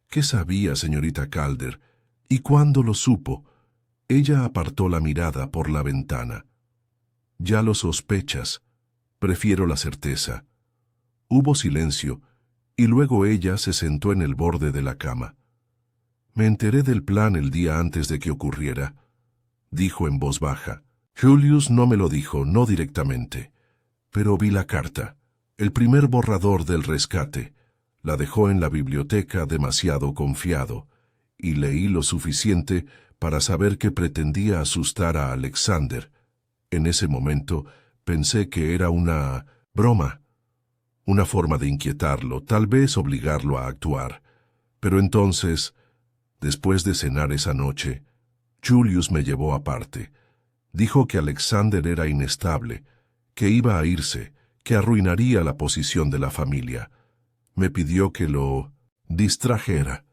¿Qué sabía, señorita Calder? ¿Y cuándo lo supo?» Ella apartó la mirada por la ventana. «Ya lo sospechas. Prefiero la certeza». Hubo silencio, y luego ella se sentó en el borde de la cama. «Me enteré del plan el día antes de que ocurriera», dijo en voz baja. «Julius no me lo dijo, no directamente. Pero vi la carta, el primer borrador del rescate. La dejó en la biblioteca demasiado confiado, y leí lo suficiente para saber que pretendía asustar a Alexander. En ese momento pensé que era una broma, una forma de inquietarlo, tal vez obligarlo a actuar. Pero entonces, después de cenar esa noche, Julius me llevó aparte. Dijo que Alexander era inestable, que iba a irse, que arruinaría la posición de la familia. Me pidió que lo distrajera,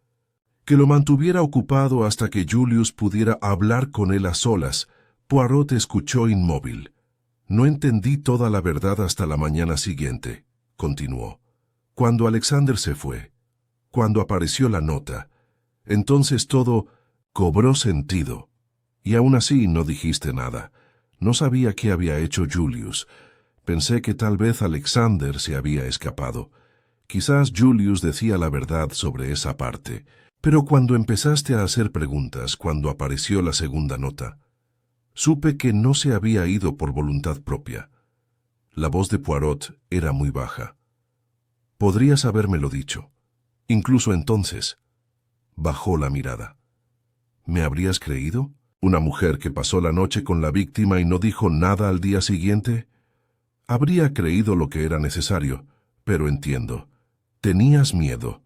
que lo mantuviera ocupado hasta que Julius pudiera hablar con él a solas. Poirot escuchó inmóvil. «No entendí toda la verdad hasta la mañana siguiente», continuó. «Cuando Alexander se fue, cuando apareció la nota, entonces todo cobró sentido. Y aún así no dijiste nada. No sabía qué había hecho Julius. Pensé que tal vez Alexander se había escapado. Quizás Julius decía la verdad sobre esa parte. Pero cuando empezaste a hacer preguntas, cuando apareció la segunda nota, supe que no se había ido por voluntad propia». La voz de Poirot era muy baja. «Podrías habérmelo dicho. Incluso entonces». Bajó la mirada. «¿Me habrías creído? ¿Una mujer que pasó la noche con la víctima y no dijo nada al día siguiente? Habría creído lo que era necesario, pero entiendo. Tenías miedo».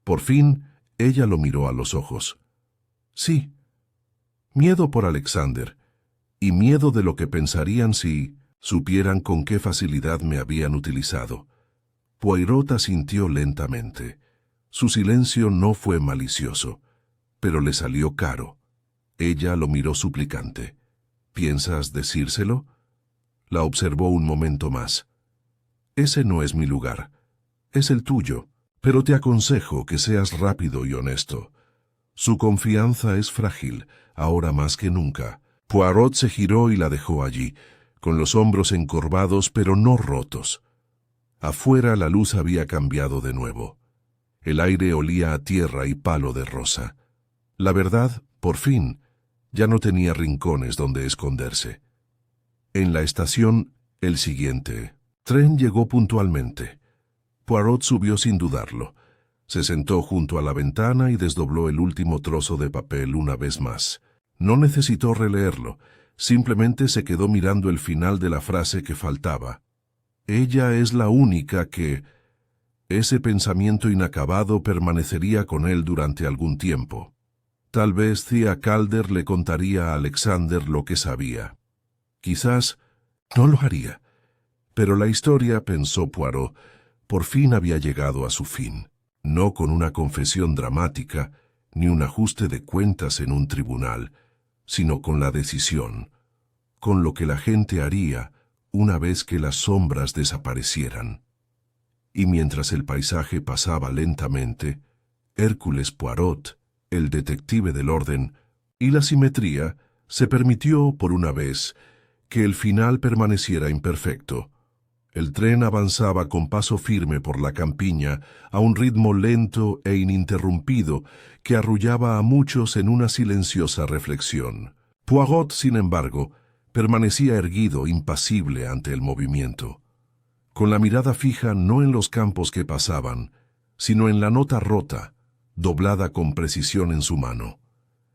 Por fin, ella lo miró a los ojos. «Sí. Miedo por Alexander, y miedo de lo que pensarían si supieran con qué facilidad me habían utilizado». Poirot asintió lentamente. Su silencio no fue malicioso, pero le salió caro. Ella lo miró suplicante. «¿Piensas decírselo?» La observó un momento más. «Ese no es mi lugar. Es el tuyo, pero te aconsejo que seas rápido y honesto. Su confianza es frágil, ahora más que nunca». Poirot se giró y la dejó allí, con los hombros encorvados pero no rotos. Afuera la luz había cambiado de nuevo. El aire olía a tierra y palo de rosa. La verdad, por fin, ya no tenía rincones donde esconderse. En la estación, el siguiente tren llegó puntualmente. Poirot subió sin dudarlo. Se sentó junto a la ventana y desdobló el último trozo de papel una vez más. No necesitó releerlo, simplemente se quedó mirando el final de la frase que faltaba. «Ella es la única que...». Ese pensamiento inacabado permanecería con él durante algún tiempo. Tal vez Thea Calder le contaría a Alexander lo que sabía. Quizás no lo haría. Pero la historia, pensó Poirot, por fin había llegado a su fin, no con una confesión dramática, ni un ajuste de cuentas en un tribunal, sino con la decisión, con lo que la gente haría una vez que las sombras desaparecieran. Y mientras el paisaje pasaba lentamente, Hércules Poirot, el detective del orden, y la simetría, se permitió, por una vez, que el final permaneciera imperfecto. El tren avanzaba con paso firme por la campiña, a un ritmo lento e ininterrumpido que arrullaba a muchos en una silenciosa reflexión. Poirot, sin embargo, permanecía erguido, impasible ante el movimiento, con la mirada fija no en los campos que pasaban, sino en la nota rota, doblada con precisión en su mano.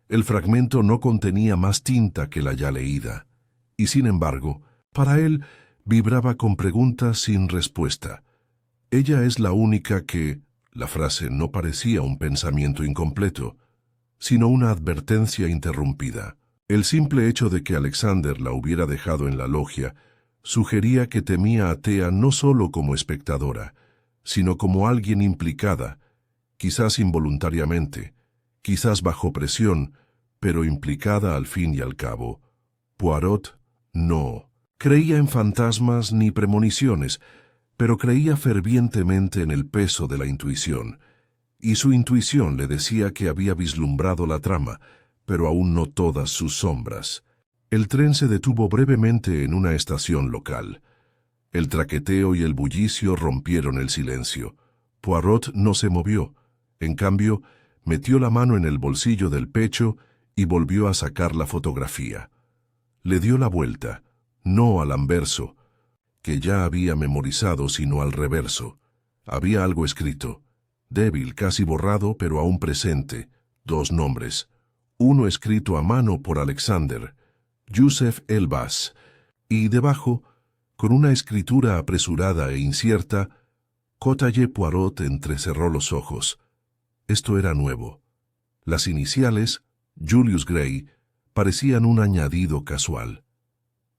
El fragmento no contenía más tinta que la ya leída, y sin embargo, para él, vibraba con preguntas sin respuesta. Ella es la única que... La frase no parecía un pensamiento incompleto, sino una advertencia interrumpida. El simple hecho de que Alexander la hubiera dejado en la logia sugería que temía a Thea no solo como espectadora, sino como alguien implicada, quizás involuntariamente, quizás bajo presión, pero implicada al fin y al cabo. Poirot no creía en fantasmas ni premoniciones, pero creía fervientemente en el peso de la intuición, y su intuición le decía que había vislumbrado la trama, pero aún no todas sus sombras. El tren se detuvo brevemente en una estación local. El traqueteo y el bullicio rompieron el silencio. Poirot no se movió. En cambio, metió la mano en el bolsillo del pecho y volvió a sacar la fotografía. Le dio la vuelta, no al anverso, que ya había memorizado, sino al reverso. Había algo escrito, débil, casi borrado, pero aún presente, 2 nombres. Uno escrito a mano por Alexander, Joseph Elbaz, y debajo, con una escritura apresurada e incierta, Cotalle Poirot entrecerró los ojos. Esto era nuevo. Las iniciales, Julius Gray, parecían un añadido casual.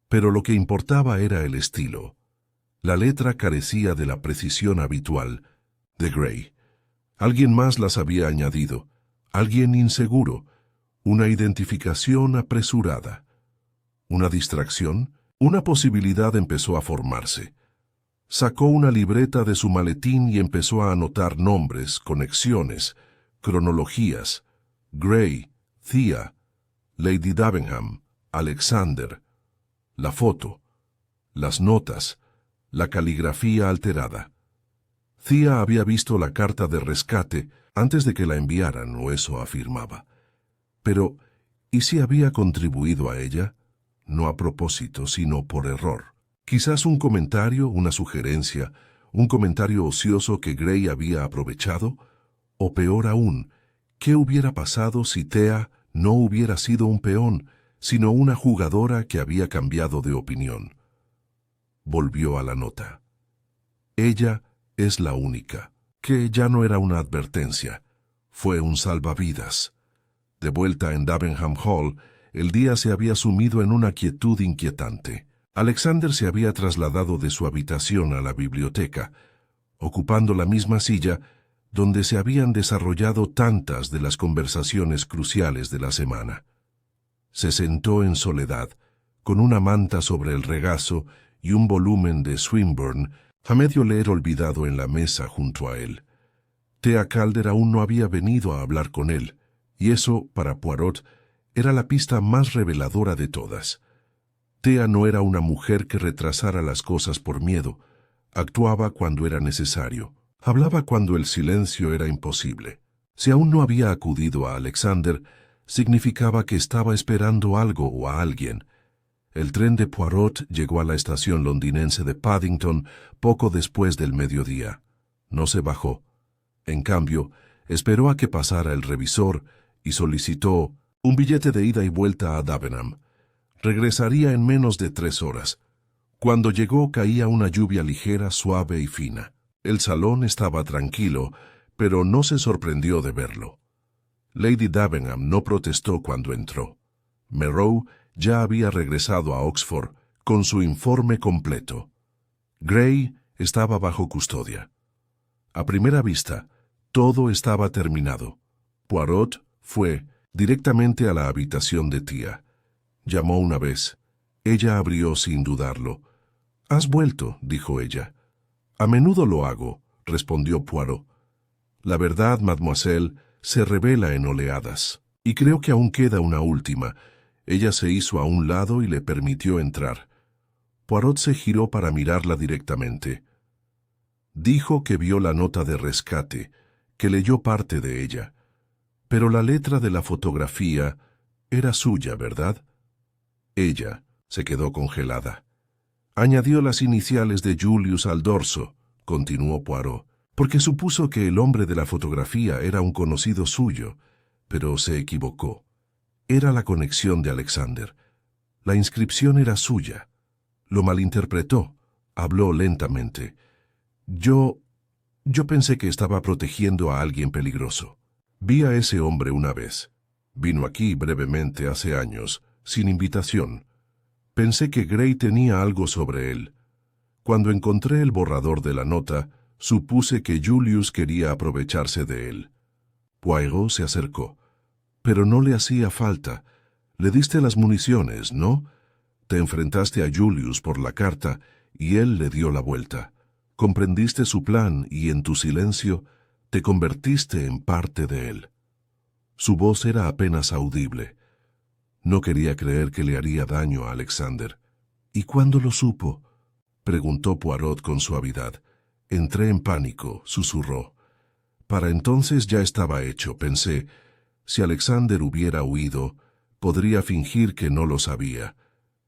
Pero lo que importaba era el estilo. La letra carecía de la precisión habitual de Gray. Alguien más las había añadido, alguien inseguro, una identificación apresurada. Una distracción, una posibilidad empezó a formarse. Sacó una libreta de su maletín y empezó a anotar nombres, conexiones, cronologías. Gray, Thea, Lady Davenham, Alexander, la foto, las notas, la caligrafía alterada. Thea había visto la carta de rescate antes de que la enviaran, o eso afirmaba. Pero, ¿y si había contribuido a ella? No a propósito, sino por error. Quizás un comentario, una sugerencia, un comentario ocioso que Gray había aprovechado, o peor aún, ¿qué hubiera pasado si Thea no hubiera sido un peón, sino una jugadora que había cambiado de opinión? Volvió a la nota. Ella es la única, que ya no era una advertencia, fue un salvavidas. De vuelta en Davenham Hall, el día se había sumido en una quietud inquietante. Alexander se había trasladado de su habitación a la biblioteca, ocupando la misma silla donde se habían desarrollado tantas de las conversaciones cruciales de la semana. Se sentó en soledad, con una manta sobre el regazo y un volumen de Swinburne a medio leer olvidado en la mesa junto a él. Thea Calder aún no había venido a hablar con él, y eso, para Poirot, era la pista más reveladora de todas. Thea no era una mujer que retrasara las cosas por miedo. Actuaba cuando era necesario. Hablaba cuando el silencio era imposible. Si aún no había acudido a Alexander, significaba que estaba esperando algo o a alguien. El tren de Poirot llegó a la estación londinense de Paddington poco después del mediodía. No se bajó. En cambio, esperó a que pasara el revisor y solicitó un billete de ida y vuelta a Davenham. Regresaría en menos de 3 horas. Cuando llegó caía una lluvia ligera, suave y fina. El salón estaba tranquilo, pero no se sorprendió de verlo. Lady Davenham no protestó cuando entró. Meroe ya había regresado a Oxford con su informe completo. Gray estaba bajo custodia. A primera vista, todo estaba terminado. Poirot fue directamente a la habitación de tía. Llamó una vez. Ella abrió sin dudarlo. «¿Has vuelto?», dijo ella. «A menudo lo hago», respondió Poirot. «La verdad, mademoiselle, se revela en oleadas. Y creo que aún queda una última». Ella se hizo a un lado y le permitió entrar. Poirot se giró para mirarla directamente. Dijo que vio la nota de rescate, que leyó parte de ella. Pero la letra de la fotografía era suya, ¿verdad? Ella se quedó congelada. «Añadió las iniciales de Julius al dorso», continuó Poirot, «porque supuso que el hombre de la fotografía era un conocido suyo, pero se equivocó. Era la conexión de Alexander. La inscripción era suya. Lo malinterpretó. Habló lentamente. Yo pensé que estaba protegiendo a alguien peligroso. Vi a ese hombre una vez. Vino aquí brevemente hace años, sin invitación. Pensé que Gray tenía algo sobre él. Cuando encontré el borrador de la nota, supuse que Julius quería aprovecharse de él». Poirot se acercó. «Pero no le hacía falta. Le diste las municiones, ¿no? Te enfrentaste a Julius por la carta y él le dio la vuelta. Comprendiste su plan y en tu silencio te convertiste en parte de él». Su voz era apenas audible. No quería creer que le haría daño a Alexander. «¿Y cuándo lo supo?», preguntó Poirot con suavidad. «Entré en pánico», susurró. «Para entonces ya estaba hecho», pensé. Si Alexander hubiera huido, podría fingir que no lo sabía.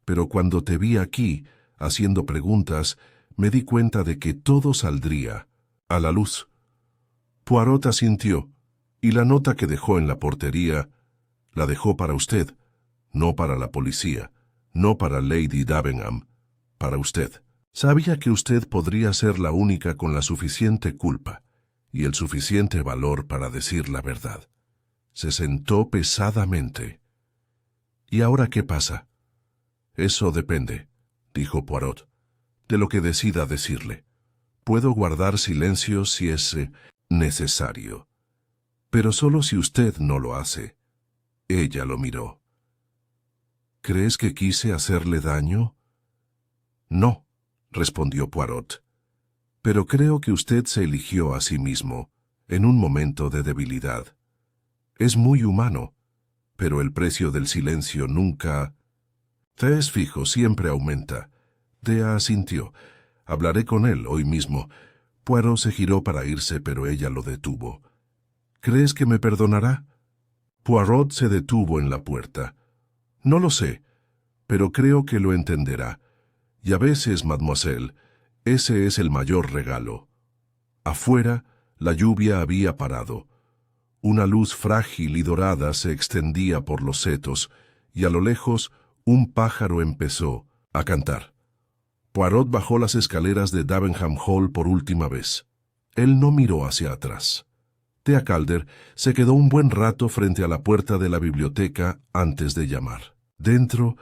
Pero cuando te vi aquí, haciendo preguntas, me di cuenta de que todo saldría a la luz». Poirot asintió, y la nota que dejó en la portería la dejó para usted, no para la policía, no para Lady Davenham, para usted. Sabía que usted podría ser la única con la suficiente culpa y el suficiente valor para decir la verdad. Se sentó pesadamente. «¿Y ahora qué pasa?». «Eso depende», dijo Poirot, «de lo que decida decirle. Puedo guardar silencio si es necesario. Pero solo si usted no lo hace». Ella lo miró. «¿Crees que quise hacerle daño?». «No», respondió Poirot. «Pero creo que usted se eligió a sí mismo, en un momento de debilidad. Es muy humano, pero el precio del silencio nunca... Te es fijo, siempre aumenta». Dea asintió. «Hablaré con él hoy mismo». Poirot se giró para irse, pero ella lo detuvo. «¿Crees que me perdonará?». Poirot se detuvo en la puerta. «No lo sé, pero creo que lo entenderá. Y a veces, mademoiselle, ese es el mayor regalo». Afuera, la lluvia había parado. Una luz frágil y dorada se extendía por los setos, y a lo lejos un pájaro empezó a cantar. Poirot bajó las escaleras de Davenham Hall por última vez. Él no miró hacia atrás. Thea Calder se quedó un buen rato frente a la puerta de la biblioteca antes de llamar. Dentro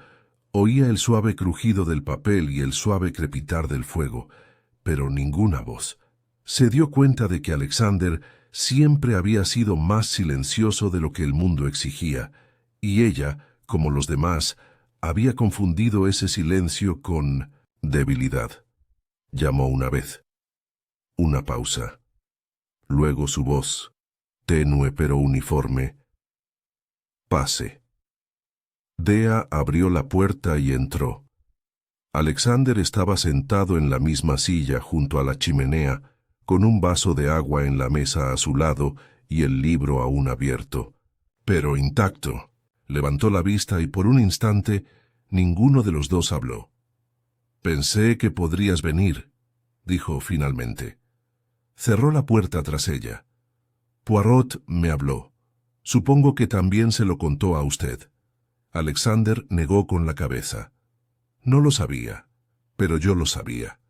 oía el suave crujido del papel y el suave crepitar del fuego, pero ninguna voz. Se dio cuenta de que Alexander siempre había sido más silencioso de lo que el mundo exigía, y ella, como los demás, había confundido ese silencio con debilidad. Llamó una vez. Una pausa. Luego su voz, tenue pero uniforme. «Pase». Dea abrió la puerta y entró. Alexander estaba sentado en la misma silla junto a la chimenea, con un vaso de agua en la mesa a su lado y el libro aún abierto, pero intacto. Levantó la vista y por un instante ninguno de los dos habló. «Pensé que podrías venir», dijo finalmente. Cerró la puerta tras ella. «Poirot me habló. Supongo que también se lo contó a usted». Alexander negó con la cabeza. «No lo sabía, pero yo lo sabía.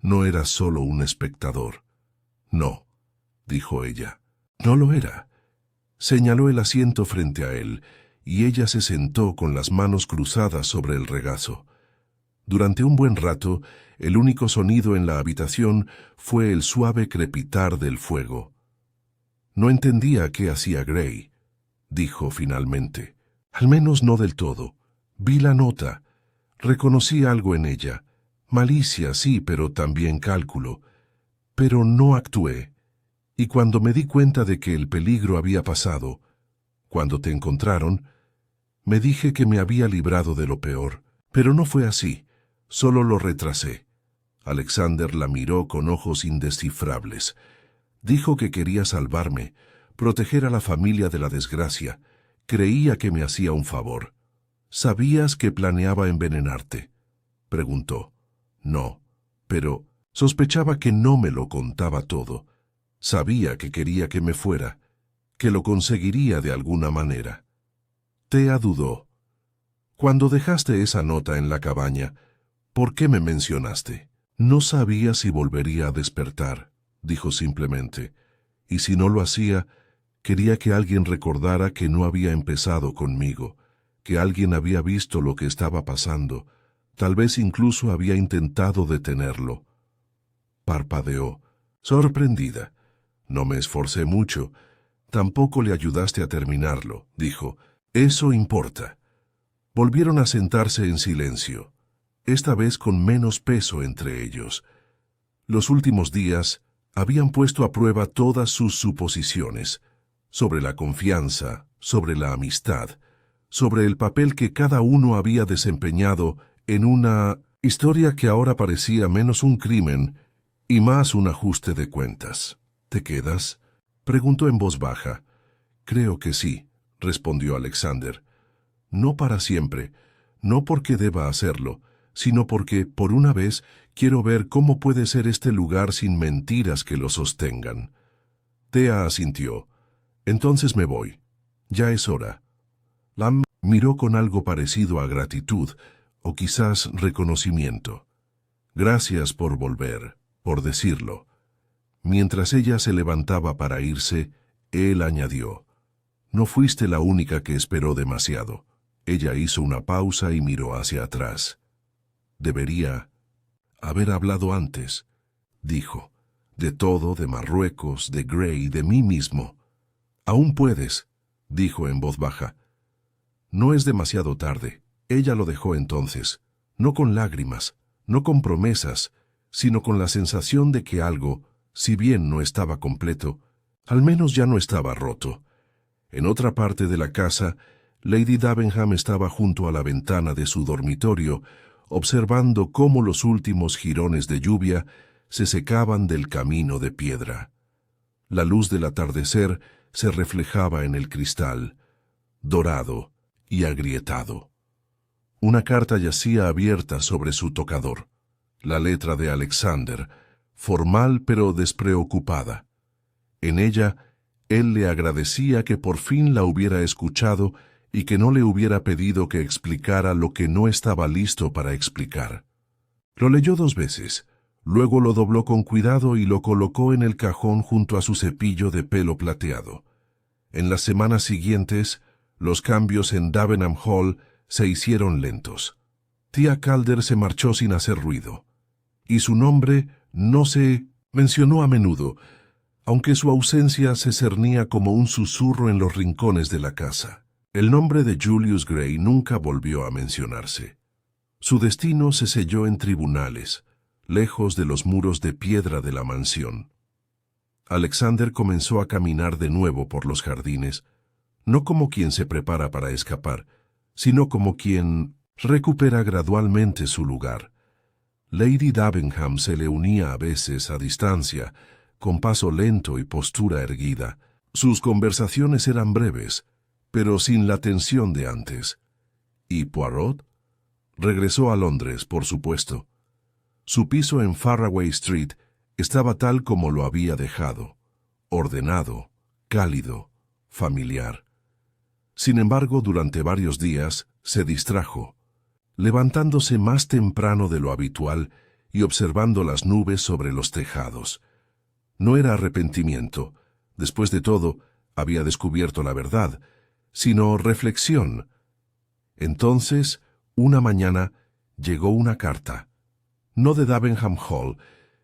No era solo un espectador». «No», dijo ella. «No lo era». Señaló el asiento frente a él, y ella se sentó con las manos cruzadas sobre el regazo. Durante un buen rato, el único sonido en la habitación fue el suave crepitar del fuego. No entendía qué hacía Gray, dijo finalmente. Al menos no del todo. Vi la nota. Reconocí algo en ella. Malicia, sí, pero también cálculo. Pero no actué. Y cuando me di cuenta de que el peligro había pasado, cuando te encontraron, me dije que me había librado de lo peor. Pero no fue así. Solo lo retrasé. Alexander la miró con ojos indescifrables. Dijo que quería salvarme, proteger a la familia de la desgracia. Creía que me hacía un favor. ¿Sabías que planeaba envenenarte?, preguntó. No, pero sospechaba que no me lo contaba todo. Sabía que quería que me fuera, que lo conseguiría de alguna manera. Thea dudó. Cuando dejaste esa nota en la cabaña, ¿por qué me mencionaste? No sabía si volvería a despertar, dijo simplemente, y si no lo hacía, quería que alguien recordara que no había empezado conmigo, que alguien había visto lo que estaba pasando, tal vez incluso había intentado detenerlo. Parpadeó, sorprendida. No me esforcé mucho. Tampoco le ayudaste a terminarlo, dijo. Eso importa. Volvieron a sentarse en silencio, esta vez con menos peso entre ellos. Los últimos días habían puesto a prueba todas sus suposiciones, sobre la confianza, sobre la amistad, sobre el papel que cada uno había desempeñado en una historia que ahora parecía menos un crimen y más un ajuste de cuentas. ¿Te quedas?, preguntó en voz baja. Creo que sí, respondió Alexander. No para siempre, no porque deba hacerlo, sino porque, por una vez, quiero ver cómo puede ser este lugar sin mentiras que lo sostengan. Thea asintió. Entonces me voy. Ya es hora. Lam miró con algo parecido a gratitud, o quizás reconocimiento. Gracias por volver, por decirlo. Mientras ella se levantaba para irse, él añadió. No fuiste la única que esperó demasiado. Ella hizo una pausa y miró hacia atrás. Debería haber hablado antes, dijo. De todo, de Marruecos, de Gray, de mí mismo. Aún puedes, dijo en voz baja. No es demasiado tarde. Ella lo dejó entonces, no con lágrimas, no con promesas, sino con la sensación de que algo, si bien no estaba completo, al menos ya no estaba roto. En otra parte de la casa, Lady Davenham estaba junto a la ventana de su dormitorio, observando cómo los últimos jirones de lluvia se secaban del camino de piedra. La luz del atardecer se reflejaba en el cristal, dorado y agrietado. Una carta yacía abierta sobre su tocador, la letra de Alexander, formal pero despreocupada. En ella, él le agradecía que por fin la hubiera escuchado y que no le hubiera pedido que explicara lo que no estaba listo para explicar. Lo leyó 2 veces, luego lo dobló con cuidado y lo colocó en el cajón junto a su cepillo de pelo plateado. En las semanas siguientes, los cambios en Davenham Hall se hicieron lentos. Tía Calder se marchó sin hacer ruido, y su nombre no se mencionó a menudo, aunque su ausencia se cernía como un susurro en los rincones de la casa. El nombre de Julius Gray nunca volvió a mencionarse. Su destino se selló en tribunales, lejos de los muros de piedra de la mansión. Alexander comenzó a caminar de nuevo por los jardines, no como quien se prepara para escapar, sino como quien recupera gradualmente su lugar. Lady Davenham se le unía a veces a distancia, con paso lento y postura erguida. Sus conversaciones eran breves, pero sin la tensión de antes. ¿Y Poirot? Regresó a Londres, por supuesto. Su piso en Farraway Street estaba tal como lo había dejado, ordenado, cálido, familiar. Sin embargo, durante varios días se distrajo, levantándose más temprano de lo habitual y observando las nubes sobre los tejados. No era arrepentimiento, después de todo, había descubierto la verdad, sino reflexión. Entonces, una mañana, llegó una carta, no de Davenham Hall,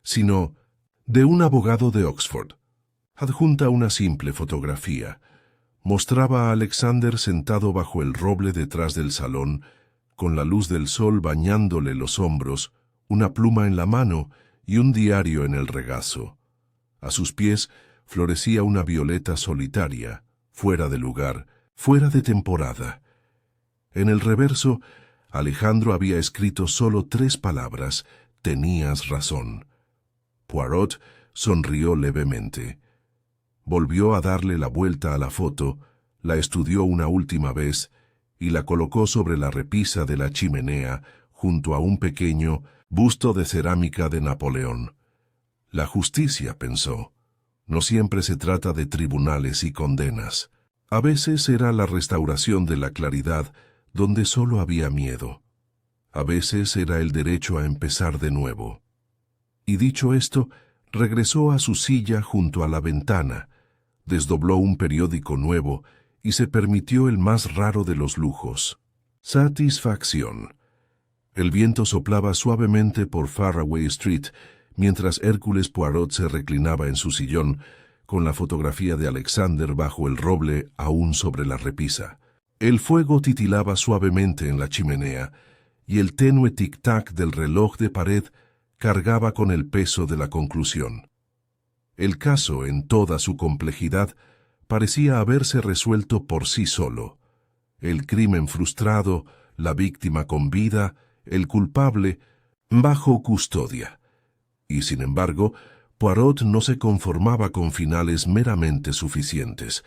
sino de un abogado de Oxford. Adjunta una simple fotografía. Mostraba a Alexander sentado bajo el roble detrás del salón, con la luz del sol bañándole los hombros, una pluma en la mano y un diario en el regazo. A sus pies florecía una violeta solitaria, fuera de lugar, fuera de temporada. En el reverso, Alejandro había escrito solo 3 palabras: «Tenías razón». Poirot sonrió levemente. Volvió a darle la vuelta a la foto, la estudió una última vez y la colocó sobre la repisa de la chimenea junto a un pequeño busto de cerámica de Napoleón. La justicia, pensó, no siempre se trata de tribunales y condenas. A veces era la restauración de la claridad donde solo había miedo. A veces era el derecho a empezar de nuevo. Y dicho esto, regresó a su silla junto a la ventana, desdobló un periódico nuevo y se permitió el más raro de los lujos: satisfacción. El viento soplaba suavemente por Faraway Street, mientras Hércules Poirot se reclinaba en su sillón, con la fotografía de Alexander bajo el roble aún sobre la repisa. El fuego titilaba suavemente en la chimenea, y el tenue tic-tac del reloj de pared cargaba con el peso de la conclusión. El caso, en toda su complejidad, parecía haberse resuelto por sí solo. El crimen frustrado, la víctima con vida, el culpable bajo custodia. Y sin embargo, Poirot no se conformaba con finales meramente suficientes.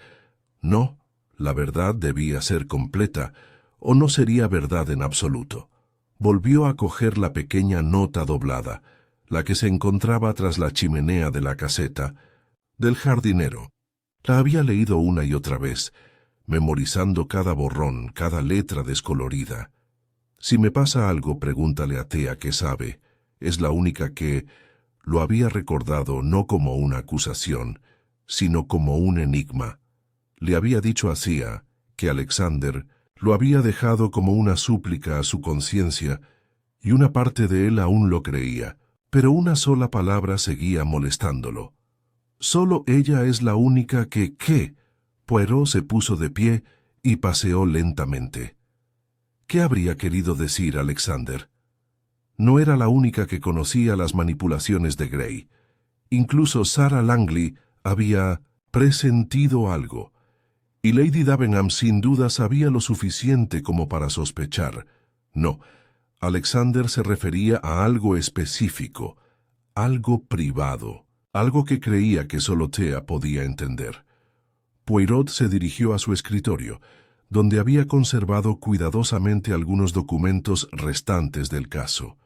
No, la verdad debía ser completa, o no sería verdad en absoluto. Volvió a coger la pequeña nota doblada, la que se encontraba tras la chimenea de la caseta, del jardinero. La había leído una y otra vez, memorizando cada borrón, cada letra descolorida. Si me pasa algo, pregúntale a Thea, que sabe. Es la única que lo había recordado no como una acusación, sino como un enigma. Le había dicho a Thea que Alexander lo había dejado como una súplica a su conciencia, y una parte de él aún lo creía, pero una sola palabra seguía molestándolo. Solo ella es la única que... ¿Qué? Poirot se puso de pie y paseó lentamente. ¿Qué habría querido decir Alexander? No era la única que conocía las manipulaciones de Gray. Incluso Sarah Langley había presentido algo, y Lady Davenham sin duda sabía lo suficiente como para sospechar. No, Alexander se refería a algo específico, algo privado, algo que creía que solo Thea podía entender. Poirot se dirigió a su escritorio, donde había conservado cuidadosamente algunos documentos restantes del caso.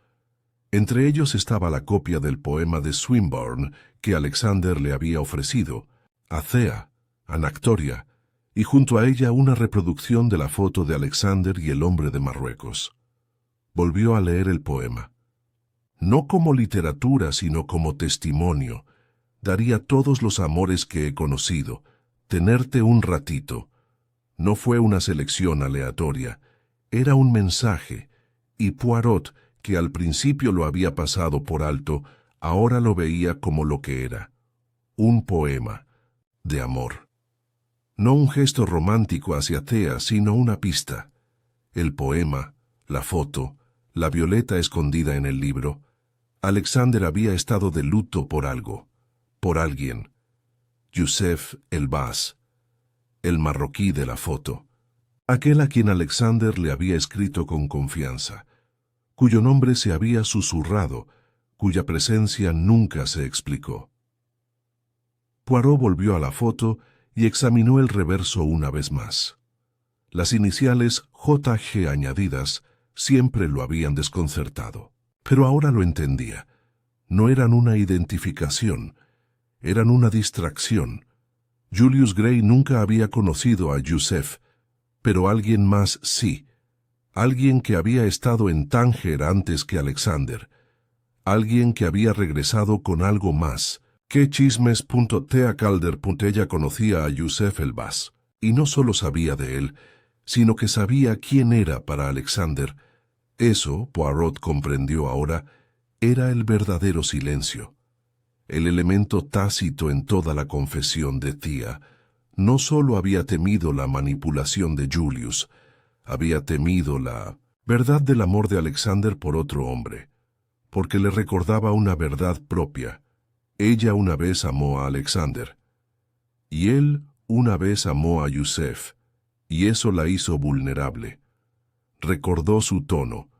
Entre ellos estaba la copia del poema de Swinburne que Alexander le había ofrecido, a Thea, Anactoria, y junto a ella una reproducción de la foto de Alexander y el hombre de Marruecos. Volvió a leer el poema. No como literatura, sino como testimonio. Daría todos los amores que he conocido, tenerte un ratito. No fue una selección aleatoria, era un mensaje, y Poirot, que al principio lo había pasado por alto, ahora lo veía como lo que era: un poema de amor. No un gesto romántico hacia Thea, sino una pista. El poema, la foto, la violeta escondida en el libro. Alexander había estado de luto por algo, por alguien. Youssef el-Baz, el marroquí de la foto, aquel a quien Alexander le había escrito con confianza, cuyo nombre se había susurrado, cuya presencia nunca se explicó. Poirot volvió a la foto y examinó el reverso una vez más. Las iniciales JG añadidas siempre lo habían desconcertado, pero ahora lo entendía. No eran una identificación, eran una distracción. Julius Gray nunca había conocido a Youssef, pero alguien más sí. Alguien que había estado en Tánger antes que Alexander. Alguien que había regresado con algo más. ¿Qué chismes? Thea Calder. Ella conocía a Youssef el-Baz, y no solo sabía de él, sino que sabía quién era para Alexander, Eso, Poirot comprendió ahora, era el verdadero silencio. El elemento tácito en toda la confesión de Thea. No solo había temido la manipulación de Julius, había temido la verdad del amor de Alexander por otro hombre, porque le recordaba una verdad propia. Ella una vez amó a Alexander, y él una vez amó a Yusef, y eso la hizo vulnerable. Recordó su tono,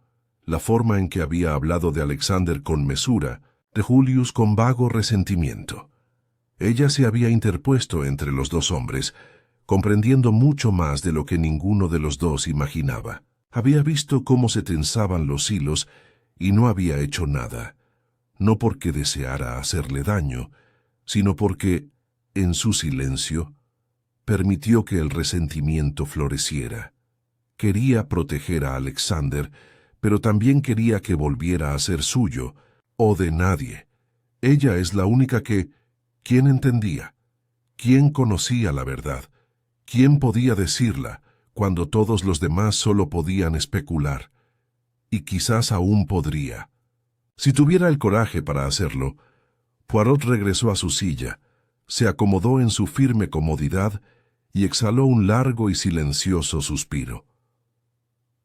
la forma en que había hablado de Alexander con mesura, de Julius con vago resentimiento. Ella se había interpuesto entre los dos hombres, comprendiendo mucho más de lo que ninguno de los dos imaginaba. Había visto cómo se tensaban los hilos y no había hecho nada, no porque deseara hacerle daño, sino porque, en su silencio, permitió que el resentimiento floreciera. Quería proteger a Alexander, pero también quería que volviera a ser suyo, o de nadie. Ella es la única que... ¿Quién entendía? ¿Quién conocía la verdad? ¿Quién podía decirla cuando todos los demás solo podían especular? Y quizás aún podría. Si tuviera el coraje para hacerlo, Poirot regresó a su silla, se acomodó en su firme comodidad y exhaló un largo y silencioso suspiro.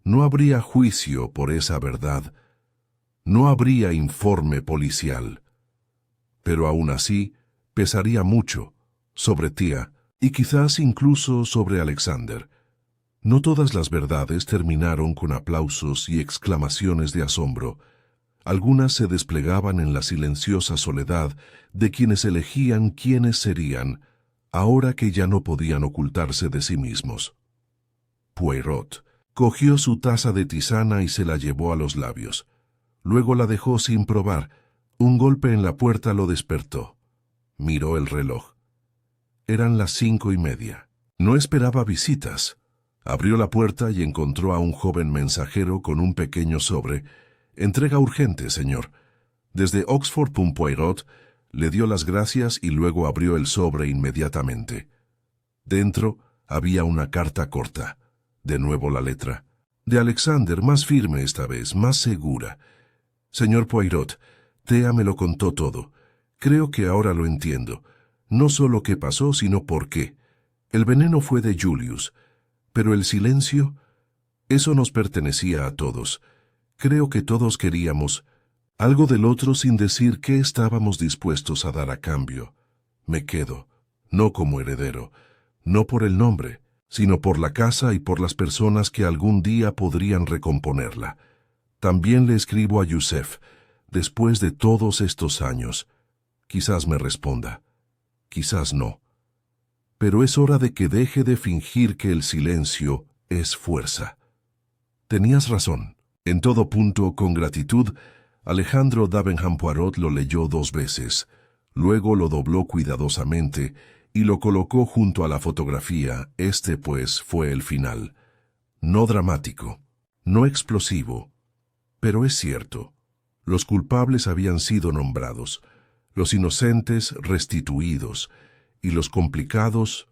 No habría juicio por esa verdad, no habría informe policial, pero aún así pesaría mucho sobre Thea y quizás incluso sobre Alexander. No todas las verdades terminaron con aplausos y exclamaciones de asombro. Algunas se desplegaban en la silenciosa soledad de quienes elegían quiénes serían, ahora que ya no podían ocultarse de sí mismos. Poirot cogió su taza de tisana y se la llevó a los labios. Luego la dejó sin probar. Un golpe en la puerta lo despertó. Miró el reloj. Eran las 5:30. No esperaba visitas. Abrió la puerta y encontró a un joven mensajero con un pequeño sobre. «Entrega urgente, señor». Desde Oxford, Poirot le dio las gracias y luego abrió el sobre inmediatamente. Dentro había una carta corta. De nuevo la letra. De Alexander, más firme esta vez, más segura. «Señor Poirot, Thea me lo contó todo. Creo que ahora lo entiendo. No solo qué pasó, sino por qué. El veneno fue de Julius. Pero el silencio, eso nos pertenecía a todos. Creo que todos queríamos algo del otro sin decir qué estábamos dispuestos a dar a cambio. Me quedo, no como heredero, no por el nombre, sino por la casa y por las personas que algún día podrían recomponerla. También le escribo a Yusef, después de todos estos años. Quizás me responda, quizás no. Pero es hora de que deje de fingir que el silencio es fuerza. Tenías razón. En todo punto, con gratitud, Alejandro Davenham Poirot lo leyó 2 veces. Luego lo dobló cuidadosamente y lo colocó junto a la fotografía. Este, pues, fue el final. No dramático, no explosivo, pero es cierto. Los culpables habían sido nombrados, los inocentes restituidos, y los complicados,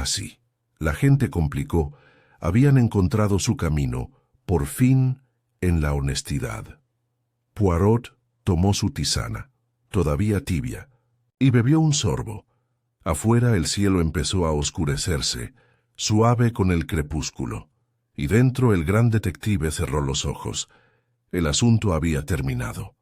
sí, la gente complicó, habían encontrado su camino, por fin, en la honestidad. Poirot tomó su tisana, todavía tibia, y bebió un sorbo. Afuera el cielo empezó a oscurecerse, suave con el crepúsculo, y dentro el gran detective cerró los ojos. El asunto había terminado.